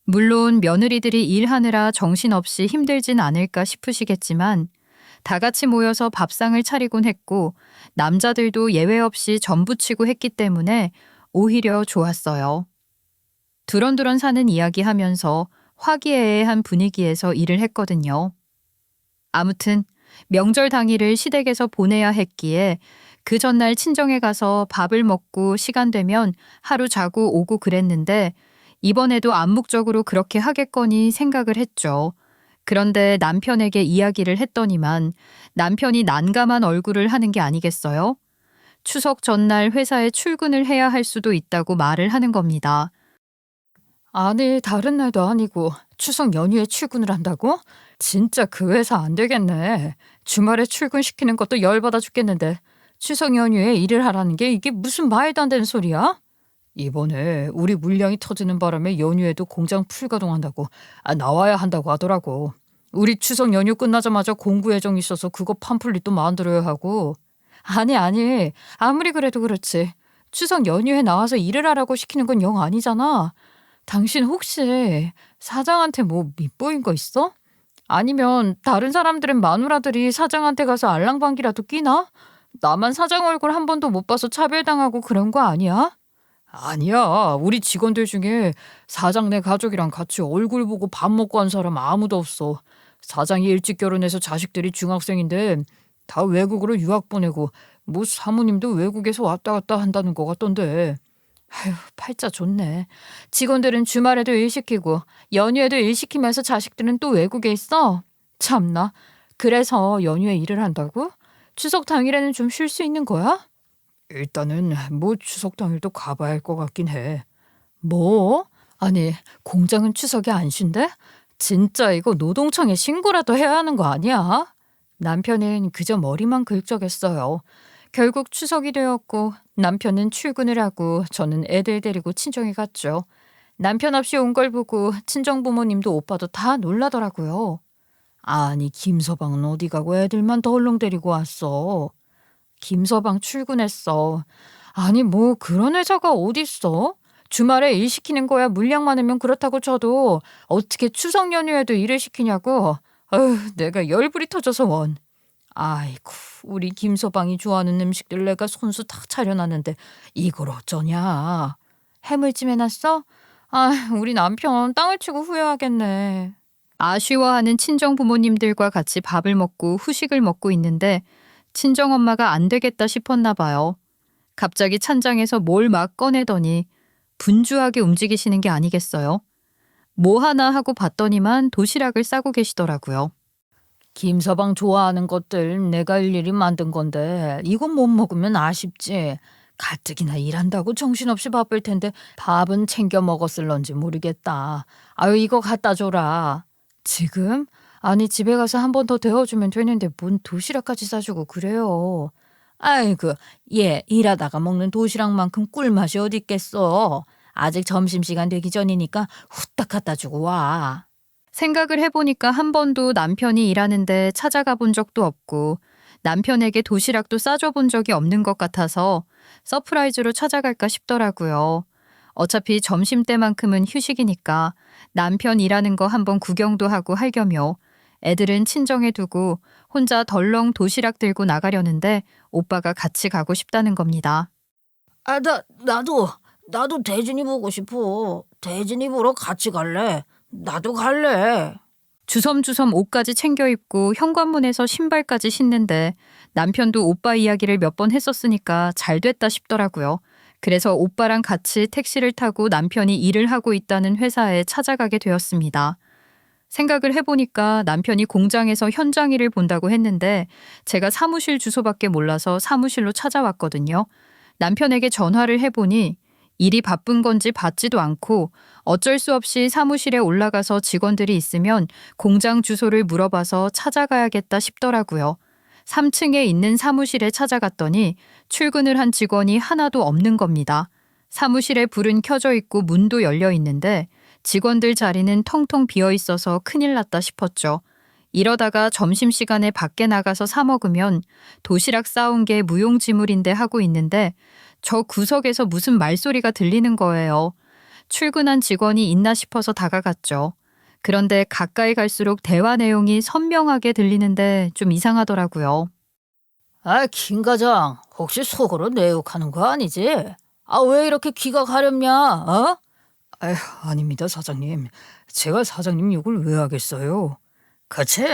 물론 며느리들이 일하느라 정신없이 힘들진 않을까 싶으시겠지만 다 같이 모여서 밥상을 차리곤 했고 남자들도 예외 없이 전부치고 했기 때문에 오히려 좋았어요. 두런두런 사는 이야기 하면서 화기애애한 분위기에서 일을 했거든요. 아무튼 명절 당일을 시댁에서 보내야 했기에 그 전날 친정에 가서 밥을 먹고 시간 되면 하루 자고 오고 그랬는데 이번에도 암묵적으로 그렇게 하겠거니 생각을 했죠. 그런데 남편에게 이야기를 했더니만 남편이 난감한 얼굴을 하는 게 아니겠어요? 추석 전날 회사에 출근을 해야 할 수도 있다고 말을 하는 겁니다. 아니, 다른 날도 아니고 추석 연휴에 출근을 한다고? 진짜 그 회사 안 되겠네. 주말에 출근시키는 것도 열받아 죽겠는데 추석 연휴에 일을 하라는 게 이게 무슨 말도 안 되는 소리야? 이번에 우리 물량이 터지는 바람에 연휴에도 공장 풀가동한다고 나와야 한다고 하더라고. 우리 추석 연휴 끝나자마자 공구 예정 있어서 그거 팜플릿도 만들어야 하고. 아니, 아무리 그래도 그렇지. 추석 연휴에 나와서 일을 하라고 시키는 건 영 아니잖아. 당신 혹시 사장한테 뭐 밉보인 거 있어? 아니면 다른 사람들은 마누라들이 사장한테 가서 알랑방귀라도 끼나? 나만 사장 얼굴 한 번도 못 봐서 차별당하고 그런 거 아니야? 아니야. 우리 직원들 중에 사장네 가족이랑 같이 얼굴 보고 밥 먹고 한 사람 아무도 없어. 사장이 일찍 결혼해서 자식들이 중학생인데 다 외국으로 유학 보내고 뭐 사모님도 외국에서 왔다 갔다 한다는 것 같던데. 아휴, 팔자 좋네. 직원들은 주말에도 일 시키고 연휴에도 일 시키면서 자식들은 또 외국에 있어. 참나. 그래서 연휴에 일을 한다고? 추석 당일에는 좀 쉴 수 있는 거야? 일단은 뭐 추석 당일도 가봐야 할 것 같긴 해. 뭐? 아니, 공장은 추석에 안 쉰대? 진짜 이거 노동청에 신고라도 해야 하는 거 아니야? 남편은 그저 머리만 긁적였어요. 결국 추석이 되었고 남편은 출근을 하고 저는 애들 데리고 친정에 갔죠. 남편 없이 온 걸 보고 친정 부모님도 오빠도 다 놀라더라고요. 아니, 김서방은 어디 가고 애들만 덜렁 데리고 왔어. 김서방 출근했어. 아니, 뭐 그런 회사가 어딨어? 주말에 일 시키는 거야 물량 많으면 그렇다고 쳐도 어떻게 추석 연휴에도 일을 시키냐고. 아휴, 내가 열불이 터져서 원. 아이고, 우리 김서방이 좋아하는 음식들 내가 손수 다 차려놨는데 이걸 어쩌냐. 해물찜 해놨어? 아, 우리 남편 땅을 치고 후회하겠네. 아쉬워하는 친정 부모님들과 같이 밥을 먹고 후식을 먹고 있는데 친정엄마가 안 되겠다 싶었나 봐요. 갑자기 찬장에서 뭘 막 꺼내더니 분주하게 움직이시는 게 아니겠어요? 뭐 하나 하고 봤더니만 도시락을 싸고 계시더라고요. 김서방 좋아하는 것들 내가 일일이 만든 건데 이거 못 먹으면 아쉽지. 가뜩이나 일한다고 정신없이 바쁠 텐데 밥은 챙겨 먹었을런지 모르겠다. 아유, 이거 갖다 줘라. 지금? 아니, 집에 가서 한 번 더 데워주면 되는데 뭔 도시락까지 싸주고 그래요. 아이고, 얘 일하다가 먹는 도시락만큼 꿀맛이 어디 있겠어. 아직 점심시간 되기 전이니까 후딱 갖다 주고 와. 생각을 해보니까 한 번도 남편이 일하는데 찾아가 본 적도 없고 남편에게 도시락도 싸줘 본 적이 없는 것 같아서 서프라이즈로 찾아갈까 싶더라고요. 어차피 점심때만큼은 휴식이니까 남편 일하는 거 한번 구경도 하고 할 겸요. 애들은 친정에 두고 혼자 덜렁 도시락 들고 나가려는데 오빠가 같이 가고 싶다는 겁니다. 아, 나도 대진이 보고 싶어. 대진이 보러 같이 갈래. 나도 갈래. 주섬주섬 옷까지 챙겨 입고 현관문에서 신발까지 신는데 남편도 오빠 이야기를 몇 번 했었으니까 잘 됐다 싶더라고요. 그래서 오빠랑 같이 택시를 타고 남편이 일을 하고 있다는 회사에 찾아가게 되었습니다. 생각을 해보니까 남편이 공장에서 현장 일을 본다고 했는데 제가 사무실 주소밖에 몰라서 사무실로 찾아왔거든요. 남편에게 전화를 해보니 일이 바쁜 건지 받지도 않고 어쩔 수 없이 사무실에 올라가서 직원들이 있으면 공장 주소를 물어봐서 찾아가야겠다 싶더라고요. 3층에 있는 사무실에 찾아갔더니 출근을 한 직원이 하나도 없는 겁니다. 사무실에 불은 켜져 있고 문도 열려 있는데 직원들 자리는 텅텅 비어 있어서 큰일 났다 싶었죠. 이러다가 점심시간에 밖에 나가서 사 먹으면 도시락 싸온 게 무용지물인데 하고 있는데 저 구석에서 무슨 말소리가 들리는 거예요. 출근한 직원이 있나 싶어서 다가갔죠. 그런데 가까이 갈수록 대화 내용이 선명하게 들리는데 좀 이상하더라고요. 아, 김 과장, 혹시 속으로 내 욕하는 거 아니지? 아, 왜 이렇게 귀가 가렵냐? 어? 아휴, 아닙니다, 사장님. 제가 사장님 욕을 왜 하겠어요? 그치?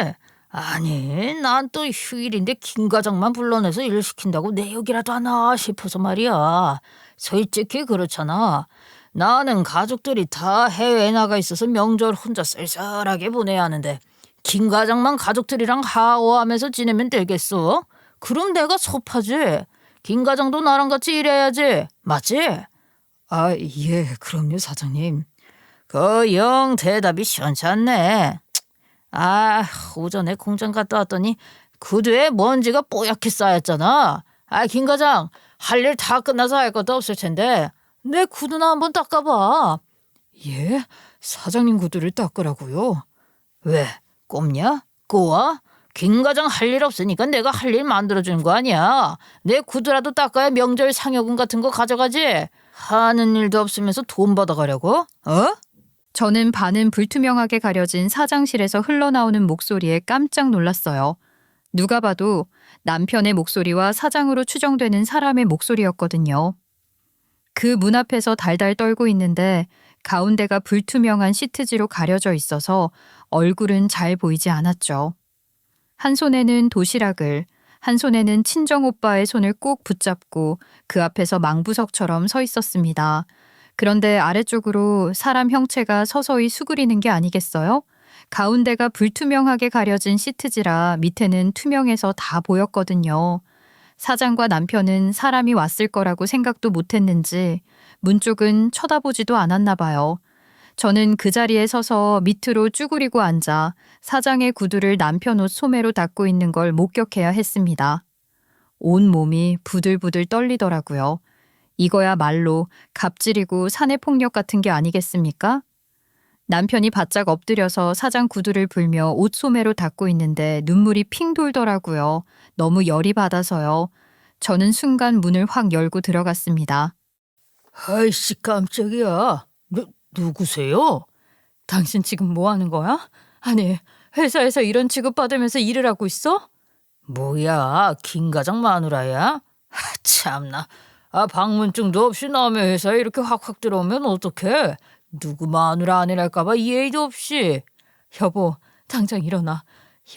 아니, 난 또 휴일인데 김 과장만 불러내서 일 시킨다고 내 욕이라도 하나 싶어서 말이야. 솔직히 그렇잖아. 나는 가족들이 다 해외에 나가 있어서 명절 혼자 쓸쓸하게 보내야 하는데 김 과장만 가족들이랑 하오하면서 지내면 되겠어? 그럼 내가 섭하지. 김 과장도 나랑 같이 일해야지. 맞지? 아, 예, 그럼요, 사장님. 그 영 대답이 시원치 않네. 아, 오전에 공장 갔다 왔더니 구두에 먼지가 뽀얗게 쌓였잖아. 아, 김 과장, 할 일 다 끝나서 할 것도 없을 텐데 내 구두나 한번 닦아봐. 예? 사장님 구두를 닦으라고요? 왜? 꼽냐? 꼬아? 김 과장 할 일 없으니까 내가 할 일 만들어주는 거 아니야. 내 구두라도 닦아야 명절 상여금 같은 거 가져가지. 하는 일도 없으면서 돈 받아가려고? 어? 저는 반은 불투명하게 가려진 사장실에서 흘러나오는 목소리에 깜짝 놀랐어요. 누가 봐도 남편의 목소리와 사장으로 추정되는 사람의 목소리였거든요. 그 문 앞에서 달달 떨고 있는데 가운데가 불투명한 시트지로 가려져 있어서 얼굴은 잘 보이지 않았죠. 한 손에는 도시락을, 한 손에는 친정오빠의 손을 꼭 붙잡고 그 앞에서 망부석처럼 서 있었습니다. 그런데 아래쪽으로 사람 형체가 서서히 수그리는 게 아니겠어요? 가운데가 불투명하게 가려진 시트지라 밑에는 투명해서 다 보였거든요. 사장과 남편은 사람이 왔을 거라고 생각도 못했는지 문 쪽은 쳐다보지도 않았나 봐요. 저는 그 자리에 서서 밑으로 쭈그리고 앉아 사장의 구두를 남편 옷 소매로 닦고 있는 걸 목격해야 했습니다. 온 몸이 부들부들 떨리더라고요. 이거야말로 갑질이고 사내폭력 같은 게 아니겠습니까? 남편이 바짝 엎드려서 사장 구두를 불며 옷 소매로 닦고 있는데 눈물이 핑 돌더라고요. 너무 열이 받아서요. 저는 순간 문을 확 열고 들어갔습니다. 아이씨, 깜짝이야. 누구세요? 당신 지금 뭐 하는 거야? 아니, 회사에서 이런 취급받으면서 일을 하고 있어? 뭐야, 김 과장 마누라야? 참나. 아, 방문증도 없이 남의 회사에 이렇게 확확 들어오면 어떡해? 누구 마누라 아니랄까봐 예의도 없이. 여보, 당장 일어나.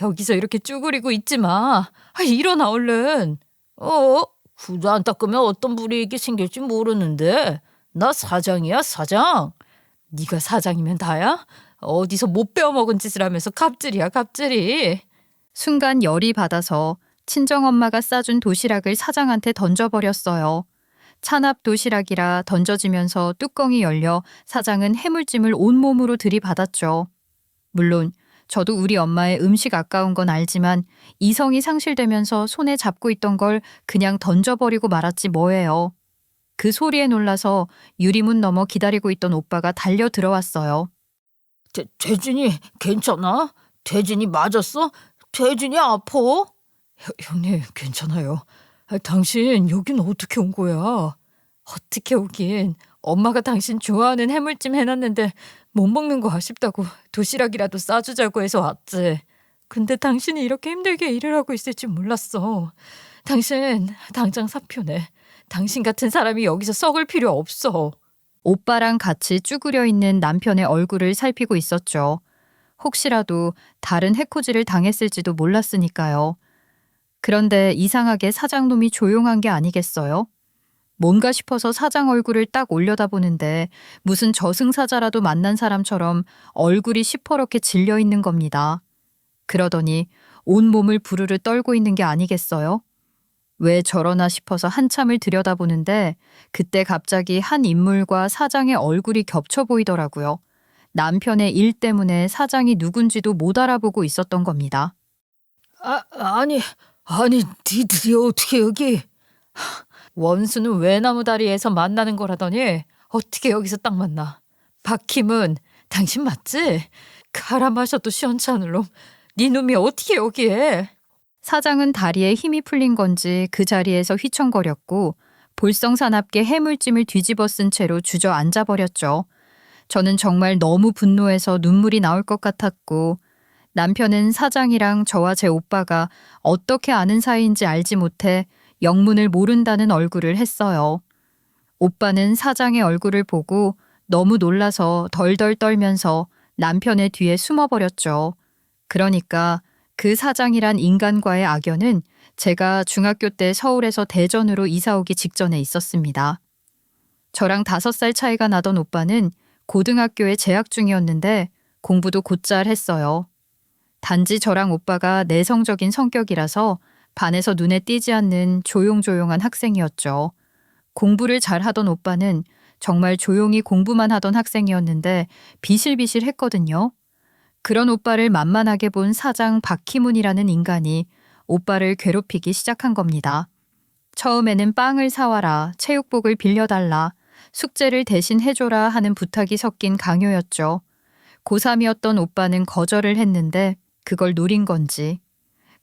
여기서 이렇게 쭈그리고 있지 마. 아, 일어나 얼른. 구두 안 닦으면 어떤 불이익이 생길지 모르는데. 나 사장이야, 사장. 네가 사장이면 다야? 어디서 못 배워먹은 짓을 하면서 갑질이야, 갑질이. 순간 열이 받아서 친정엄마가 싸준 도시락을 사장한테 던져버렸어요. 찬압 도시락이라 던져지면서 뚜껑이 열려 사장은 해물찜을 온몸으로 들이받았죠. 물론 저도 우리 엄마의 음식 아까운 건 알지만 이성이 상실되면서 손에 잡고 있던 걸 그냥 던져버리고 말았지 뭐예요. 그 소리에 놀라서 유리문 너머 기다리고 있던 오빠가 달려 들어왔어요. 대진이 괜찮아? 대진이 맞았어? 대진이 아파? 형님, 괜찮아요. 아, 당신 여긴 어떻게 온 거야? 어떻게 오긴. 엄마가 당신 좋아하는 해물찜 해놨는데 못 먹는 거 아쉽다고 도시락이라도 싸주자고 해서 왔지. 근데 당신이 이렇게 힘들게 일을 하고 있을 줄 몰랐어. 당신 당장 사표내. 당신 같은 사람이 여기서 썩을 필요 없어. 오빠랑 같이 쭈그려 있는 남편의 얼굴을 살피고 있었죠. 혹시라도 다른 해코지를 당했을지도 몰랐으니까요. 그런데 이상하게 사장놈이 조용한 게 아니겠어요? 뭔가 싶어서 사장 얼굴을 딱 올려다보는데 무슨 저승사자라도 만난 사람처럼 얼굴이 시퍼렇게 질려 있는 겁니다. 그러더니 온몸을 부르르 떨고 있는 게 아니겠어요? 왜 저러나 싶어서 한참을 들여다보는데 그때 갑자기 한 인물과 사장의 얼굴이 겹쳐 보이더라고요. 남편의 일 때문에 사장이 누군지도 못 알아보고 있었던 겁니다. 아니, 니들이 어떻게 여기? 원수는 외나무 다리에서 만나는 거라더니 어떻게 여기서 딱 만나? 박힘은 당신 맞지? 갈아 마셔도 시원치 않을 놈. 네 놈이 어떻게 여기에? 사장은 다리에 힘이 풀린 건지 그 자리에서 휘청거렸고 볼썽사납게 해물찜을 뒤집어 쓴 채로 주저앉아 버렸죠. 저는 정말 너무 분노해서 눈물이 나올 것 같았고 남편은 사장이랑 저와 제 오빠가 어떻게 아는 사이인지 알지 못해 영문을 모른다는 얼굴을 했어요. 오빠는 사장의 얼굴을 보고 너무 놀라서 덜덜 떨면서 남편의 뒤에 숨어버렸죠. 그러니까 그 사장이란 인간과의 악연은 제가 중학교 때 서울에서 대전으로 이사 오기 직전에 있었습니다. 저랑 5살 차이가 나던 오빠는 고등학교에 재학 중이었는데 공부도 곧잘 했어요. 단지 저랑 오빠가 내성적인 성격이라서 반에서 눈에 띄지 않는 조용조용한 학생이었죠. 공부를 잘하던 오빠는 정말 조용히 공부만 하던 학생이었는데 비실비실했거든요. 그런 오빠를 만만하게 본 사장 박희문이라는 인간이 오빠를 괴롭히기 시작한 겁니다. 처음에는 빵을 사와라, 체육복을 빌려달라, 숙제를 대신 해줘라 하는 부탁이 섞인 강요였죠. 고3이었던 오빠는 거절을 했는데 그걸 노린 건지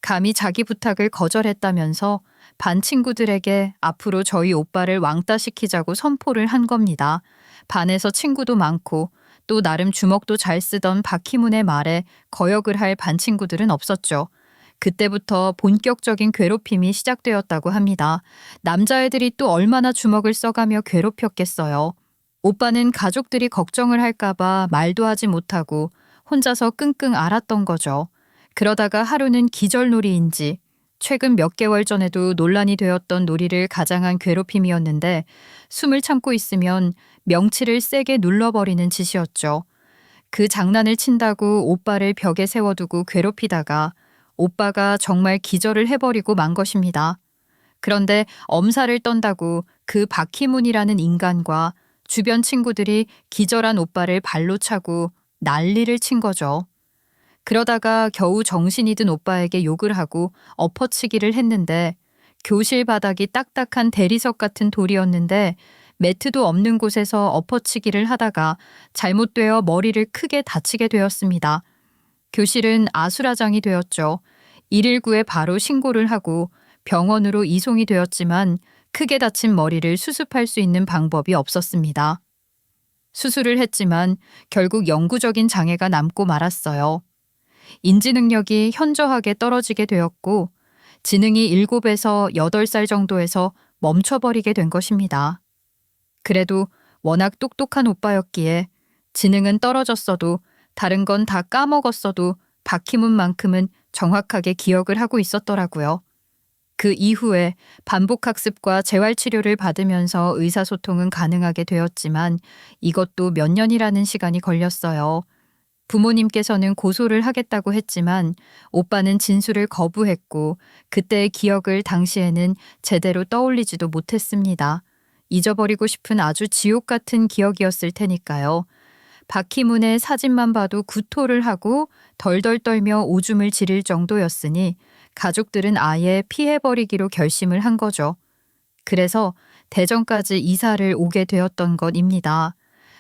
감히 자기 부탁을 거절했다면서 반 친구들에게 앞으로 저희 오빠를 왕따시키자고 선포를 한 겁니다. 반에서 친구도 많고 또 나름 주먹도 잘 쓰던 박희문의 말에 거역을 할 반 친구들은 없었죠. 그때부터 본격적인 괴롭힘이 시작되었다고 합니다. 남자애들이 또 얼마나 주먹을 써가며 괴롭혔겠어요. 오빠는 가족들이 걱정을 할까봐 말도 하지 못하고 혼자서 끙끙 앓았던 거죠. 그러다가 하루는 기절놀이인지 최근 몇 개월 전에도 논란이 되었던 놀이를 가장한 괴롭힘이었는데 숨을 참고 있으면 명치를 세게 눌러버리는 짓이었죠. 그 장난을 친다고 오빠를 벽에 세워두고 괴롭히다가 오빠가 정말 기절을 해버리고 만 것입니다. 그런데 엄살을 떤다고 그 박희문이라는 인간과 주변 친구들이 기절한 오빠를 발로 차고 난리를 친 거죠. 그러다가 겨우 정신이 든 오빠에게 욕을 하고 엎어치기를 했는데 교실 바닥이 딱딱한 대리석 같은 돌이었는데 매트도 없는 곳에서 엎어치기를 하다가 잘못되어 머리를 크게 다치게 되었습니다. 교실은 아수라장이 되었죠. 119에 바로 신고를 하고 병원으로 이송이 되었지만 크게 다친 머리를 수습할 수 있는 방법이 없었습니다. 수술을 했지만 결국 영구적인 장애가 남고 말았어요. 인지 능력이 현저하게 떨어지게 되었고 지능이 7에서 8살 정도에서 멈춰버리게 된 것입니다. 그래도 워낙 똑똑한 오빠였기에 지능은 떨어졌어도 다른 건 다 까먹었어도 박희문만큼은 정확하게 기억을 하고 있었더라고요. 그 이후에 반복학습과 재활치료를 받으면서 의사소통은 가능하게 되었지만 이것도 몇 년이라는 시간이 걸렸어요. 부모님께서는 고소를 하겠다고 했지만 오빠는 진술을 거부했고 그때의 기억을 당시에는 제대로 떠올리지도 못했습니다. 잊어버리고 싶은 아주 지옥 같은 기억이었을 테니까요. 박희문의 사진만 봐도 구토를 하고 덜덜 떨며 오줌을 지릴 정도였으니 가족들은 아예 피해버리기로 결심을 한 거죠. 그래서 대전까지 이사를 오게 되었던 것입니다.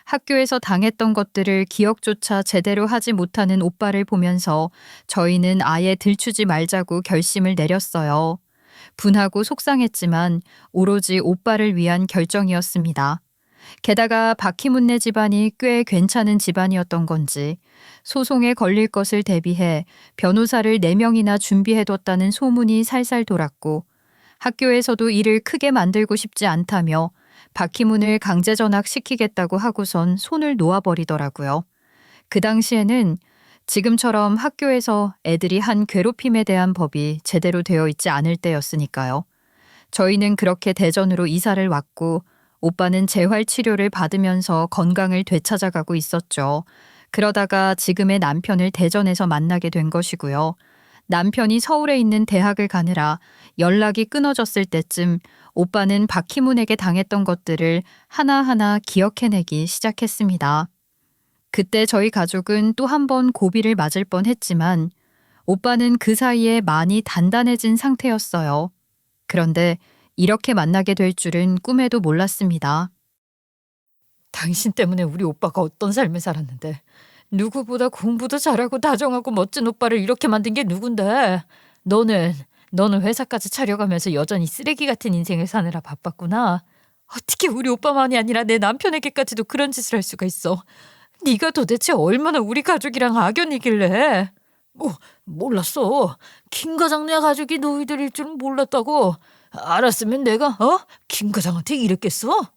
학교에서 당했던 것들을 기억조차 제대로 하지 못하는 오빠를 보면서 저희는 아예 들추지 말자고 결심을 내렸어요. 분하고 속상했지만 오로지 오빠를 위한 결정이었습니다. 게다가 박희문네 집안이 꽤 괜찮은 집안이었던 건지 소송에 걸릴 것을 대비해 변호사를 4명이나 준비해뒀다는 소문이 살살 돌았고 학교에서도 일을 크게 만들고 싶지 않다며 박희문을 강제 전학시키겠다고 하고선 손을 놓아버리더라고요. 그 당시에는 지금처럼 학교에서 애들이 한 괴롭힘에 대한 법이 제대로 되어 있지 않을 때였으니까요. 저희는 그렇게 대전으로 이사를 왔고 오빠는 재활치료를 받으면서 건강을 되찾아가고 있었죠. 그러다가 지금의 남편을 대전에서 만나게 된 것이고요. 남편이 서울에 있는 대학을 가느라 연락이 끊어졌을 때쯤 오빠는 박희문에게 당했던 것들을 하나하나 기억해내기 시작했습니다. 그때 저희 가족은 또 한 번 고비를 맞을 뻔했지만 오빠는 그 사이에 많이 단단해진 상태였어요. 그런데 이렇게 만나게 될 줄은 꿈에도 몰랐습니다. 당신 때문에 우리 오빠가 어떤 삶을 살았는데 누구보다 공부도 잘하고 다정하고 멋진 오빠를 이렇게 만든 게 누군데? 너는 회사까지 차려가면서 여전히 쓰레기 같은 인생을 사느라 바빴구나. 어떻게 우리 오빠만이 아니라 내 남편에게까지도 그런 짓을 할 수가 있어. 네가 도대체 얼마나 우리 가족이랑 악연이길래. 몰랐어. 김 과장네 가족이 너희들일 줄은 몰랐다고. 알았으면 내가 김 과장한테 이랬겠어?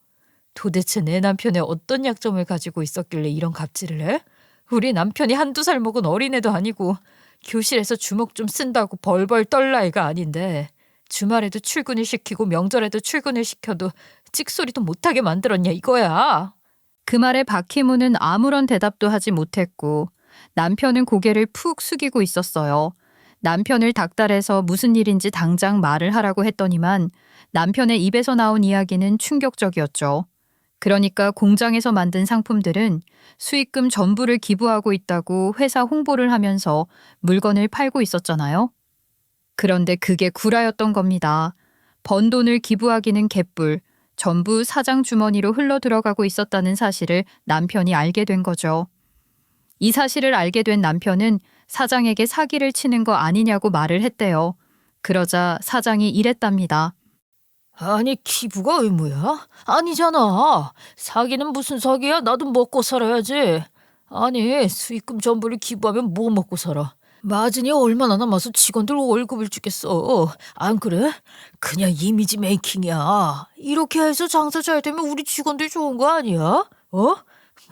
도대체 내 남편이 어떤 약점을 가지고 있었길래 이런 갑질을 해? 우리 남편이 한두 살 먹은 어린애도 아니고 교실에서 주먹 좀 쓴다고 벌벌 떨 나이가 아닌데 주말에도 출근을 시키고 명절에도 출근을 시켜도 찍소리도 못하게 만들었냐 이거야. 그 말에 박희문은 아무런 대답도 하지 못했고 남편은 고개를 푹 숙이고 있었어요. 남편을 닥달해서 무슨 일인지 당장 말을 하라고 했더니만 남편의 입에서 나온 이야기는 충격적이었죠. 그러니까 공장에서 만든 상품들은 수익금 전부를 기부하고 있다고 회사 홍보를 하면서 물건을 팔고 있었잖아요. 그런데 그게 구라였던 겁니다. 번 돈을 기부하기는 개뿔, 전부 사장 주머니로 흘러 들어가고 있었다는 사실을 남편이 알게 된 거죠. 이 사실을 알게 된 남편은 사장에게 사기를 치는 거 아니냐고 말을 했대요. 그러자 사장이 이랬답니다. 아니 기부가 의무야? 아니잖아. 사기는 무슨 사기야? 나도 먹고 살아야지. 아니 수익금 전부를 기부하면 뭐 먹고 살아? 마진이 얼마나 남아서 직원들 월급을 주겠어. 안 그래? 그냥 이미지 메이킹이야. 이렇게 해서 장사 잘 되면 우리 직원들 좋은 거 아니야? 어?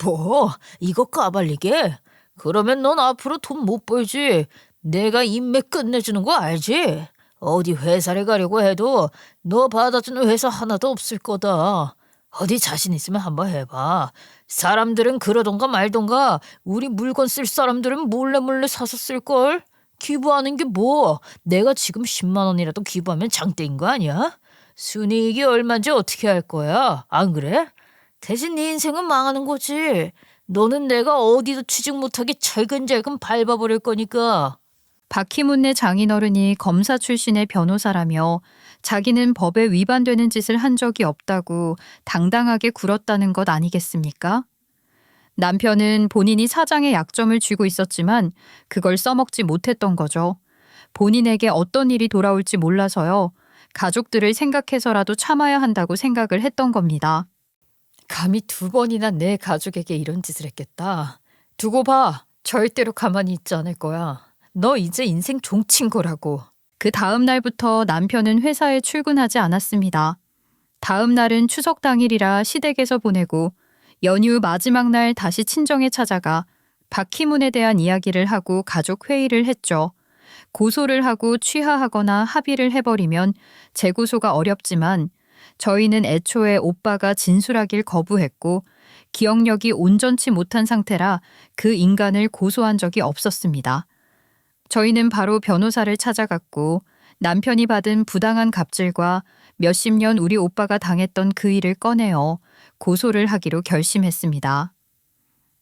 뭐 이거 까발리게? 그러면 넌 앞으로 돈 못 벌지. 내가 인맥 끝내주는 거 알지? 어디 회사를 가려고 해도 너 받아주는 회사 하나도 없을 거다. 어디 자신 있으면 한번 해봐. 사람들은 그러던가 말던가 우리 물건 쓸 사람들은 몰래 몰래 사서 쓸걸. 기부하는 게 뭐. 내가 지금 10만 원이라도 기부하면 장땡인 거 아니야? 순이익이 얼마인지 어떻게 할 거야. 안 그래? 대신 네 인생은 망하는 거지. 너는 내가 어디도 취직 못하게 잘근잘근 밟아버릴 거니까. 박희문네 장인어른이 검사 출신의 변호사라며 자기는 법에 위반되는 짓을 한 적이 없다고 당당하게 굴었다는 것 아니겠습니까? 남편은 본인이 사장의 약점을 쥐고 있었지만 그걸 써먹지 못했던 거죠. 본인에게 어떤 일이 돌아올지 몰라서요. 가족들을 생각해서라도 참아야 한다고 생각을 했던 겁니다. 감히 2번이나 내 가족에게 이런 짓을 했겠다. 두고 봐. 절대로 가만히 있지 않을 거야. 너 이제 인생 종친 거라고. 그 다음 날부터 남편은 회사에 출근하지 않았습니다. 다음 날은 추석 당일이라 시댁에서 보내고 연휴 마지막 날 다시 친정에 찾아가 박희문에 대한 이야기를 하고 가족 회의를 했죠. 고소를 하고 취하하거나 합의를 해버리면 재고소가 어렵지만 저희는 애초에 오빠가 진술하길 거부했고 기억력이 온전치 못한 상태라 그 인간을 고소한 적이 없었습니다. 저희는 바로 변호사를 찾아갔고 남편이 받은 부당한 갑질과 몇십 년 우리 오빠가 당했던 그 일을 꺼내어 고소를 하기로 결심했습니다.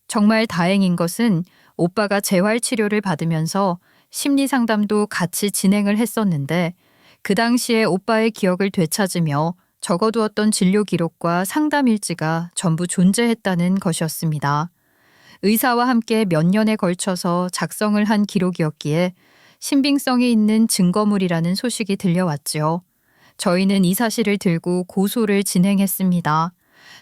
정말 다행인 것은 오빠가 재활치료를 받으면서 심리상담도 같이 진행을 했었는데 그 당시에 오빠의 기억을 되찾으며 적어두었던 진료 기록과 상담 일지가 전부 존재했다는 것이었습니다. 의사와 함께 몇 년에 걸쳐서 작성을 한 기록이었기에 신빙성이 있는 증거물이라는 소식이 들려왔지요. 저희는 이 사실을 들고 고소를 진행했습니다.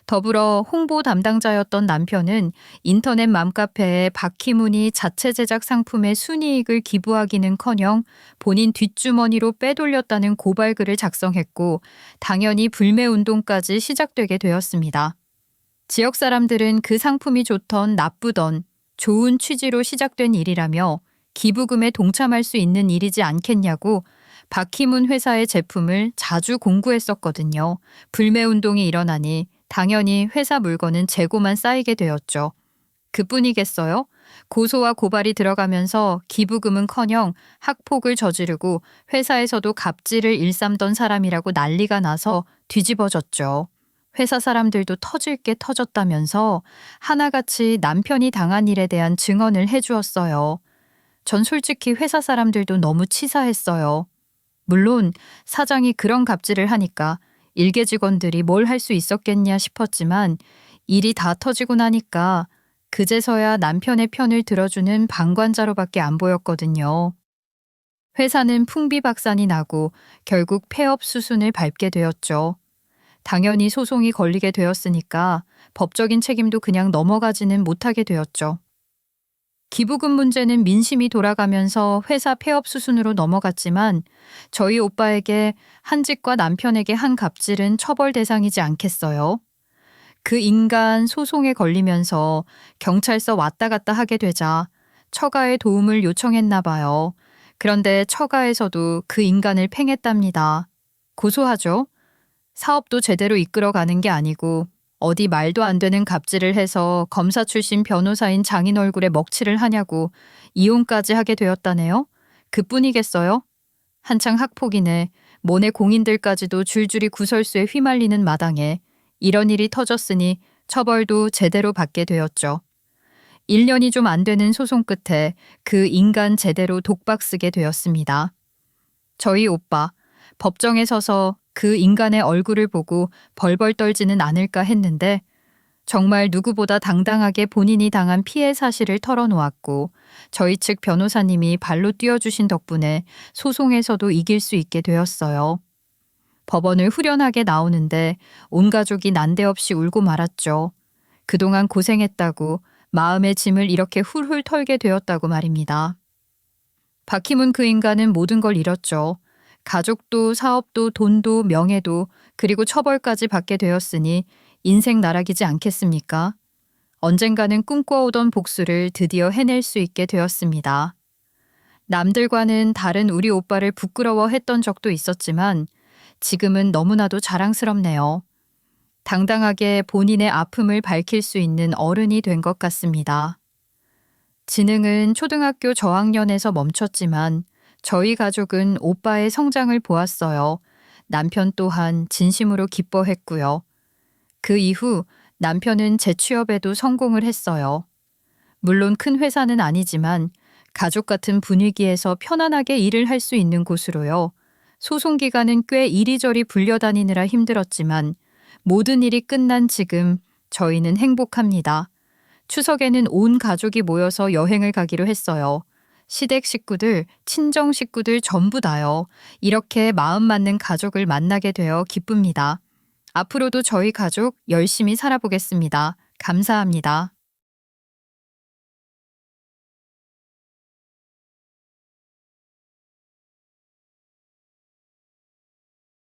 더불어 홍보 담당자였던 남편은 인터넷 맘카페에 박희문이 자체 제작 상품의 순이익을 기부하기는커녕 본인 뒷주머니로 빼돌렸다는 고발글을 작성했고 당연히 불매운동까지 시작되게 되었습니다. 지역 사람들은 그 상품이 좋던 나쁘던 좋은 취지로 시작된 일이라며 기부금에 동참할 수 있는 일이지 않겠냐고 박희문 회사의 제품을 자주 공구했었거든요. 불매운동이 일어나니 당연히 회사 물건은 재고만 쌓이게 되었죠. 그뿐이겠어요? 고소와 고발이 들어가면서 기부금은커녕 학폭을 저지르고 회사에서도 갑질을 일삼던 사람이라고 난리가 나서 뒤집어졌죠. 회사 사람들도 터질 게 터졌다면서 하나같이 남편이 당한 일에 대한 증언을 해주었어요. 전 솔직히 회사 사람들도 너무 치사했어요. 물론 사장이 그런 갑질을 하니까 일개 직원들이 뭘 할 수 있었겠냐 싶었지만 일이 다 터지고 나니까 그제서야 남편의 편을 들어주는 방관자로밖에 안 보였거든요. 회사는 풍비박산이 나고 결국 폐업 수순을 밟게 되었죠. 당연히 소송이 걸리게 되었으니까 법적인 책임도 그냥 넘어가지는 못하게 되었죠. 기부금 문제는 민심이 돌아가면서 회사 폐업 수순으로 넘어갔지만 저희 오빠에게 한직과 남편에게 한 갑질은 처벌 대상이지 않겠어요? 그 인간 소송에 걸리면서 경찰서 왔다 갔다 하게 되자 처가의 도움을 요청했나 봐요. 그런데 처가에서도 그 인간을 팽했답니다. 고소하죠? 사업도 제대로 이끌어가는 게 아니고 어디 말도 안 되는 갑질을 해서 검사 출신 변호사인 장인 얼굴에 먹칠을 하냐고 이혼까지 하게 되었다네요. 그뿐이겠어요? 한창 학폭이네 모내 공인들까지도 줄줄이 구설수에 휘말리는 마당에 이런 일이 터졌으니 처벌도 제대로 받게 되었죠. 1년이 좀 안 되는 소송 끝에 그 인간 제대로 독박 쓰게 되었습니다. 저희 오빠 법정에 서서 그 인간의 얼굴을 보고 벌벌 떨지는 않을까 했는데 정말 누구보다 당당하게 본인이 당한 피해 사실을 털어놓았고 저희 측 변호사님이 발로 뛰어주신 덕분에 소송에서도 이길 수 있게 되었어요. 법원을 후련하게 나오는데 온 가족이 난데없이 울고 말았죠. 그동안 고생했다고 마음의 짐을 이렇게 훌훌 털게 되었다고 말입니다. 박희문 그 인간은 모든 걸 잃었죠. 가족도 사업도 돈도 명예도 그리고 처벌까지 받게 되었으니 인생 나락이지 않겠습니까? 언젠가는 꿈꿔오던 복수를 드디어 해낼 수 있게 되었습니다. 남들과는 다른 우리 오빠를 부끄러워했던 적도 있었지만 지금은 너무나도 자랑스럽네요. 당당하게 본인의 아픔을 밝힐 수 있는 어른이 된 것 같습니다. 지능은 초등학교 저학년에서 멈췄지만 저희 가족은 오빠의 성장을 보았어요. 남편 또한 진심으로 기뻐했고요. 그 이후 남편은 재취업에도 성공을 했어요. 물론 큰 회사는 아니지만 가족 같은 분위기에서 편안하게 일을 할 수 있는 곳으로요. 소송 기간은 꽤 이리저리 불려다니느라 힘들었지만 모든 일이 끝난 지금 저희는 행복합니다. 추석에는 온 가족이 모여서 여행을 가기로 했어요. 시댁 식구들, 친정 식구들 전부 다요. 이렇게 마음 맞는 가족을 만나게 되어 기쁩니다. 앞으로도 저희 가족 열심히 살아보겠습니다. 감사합니다.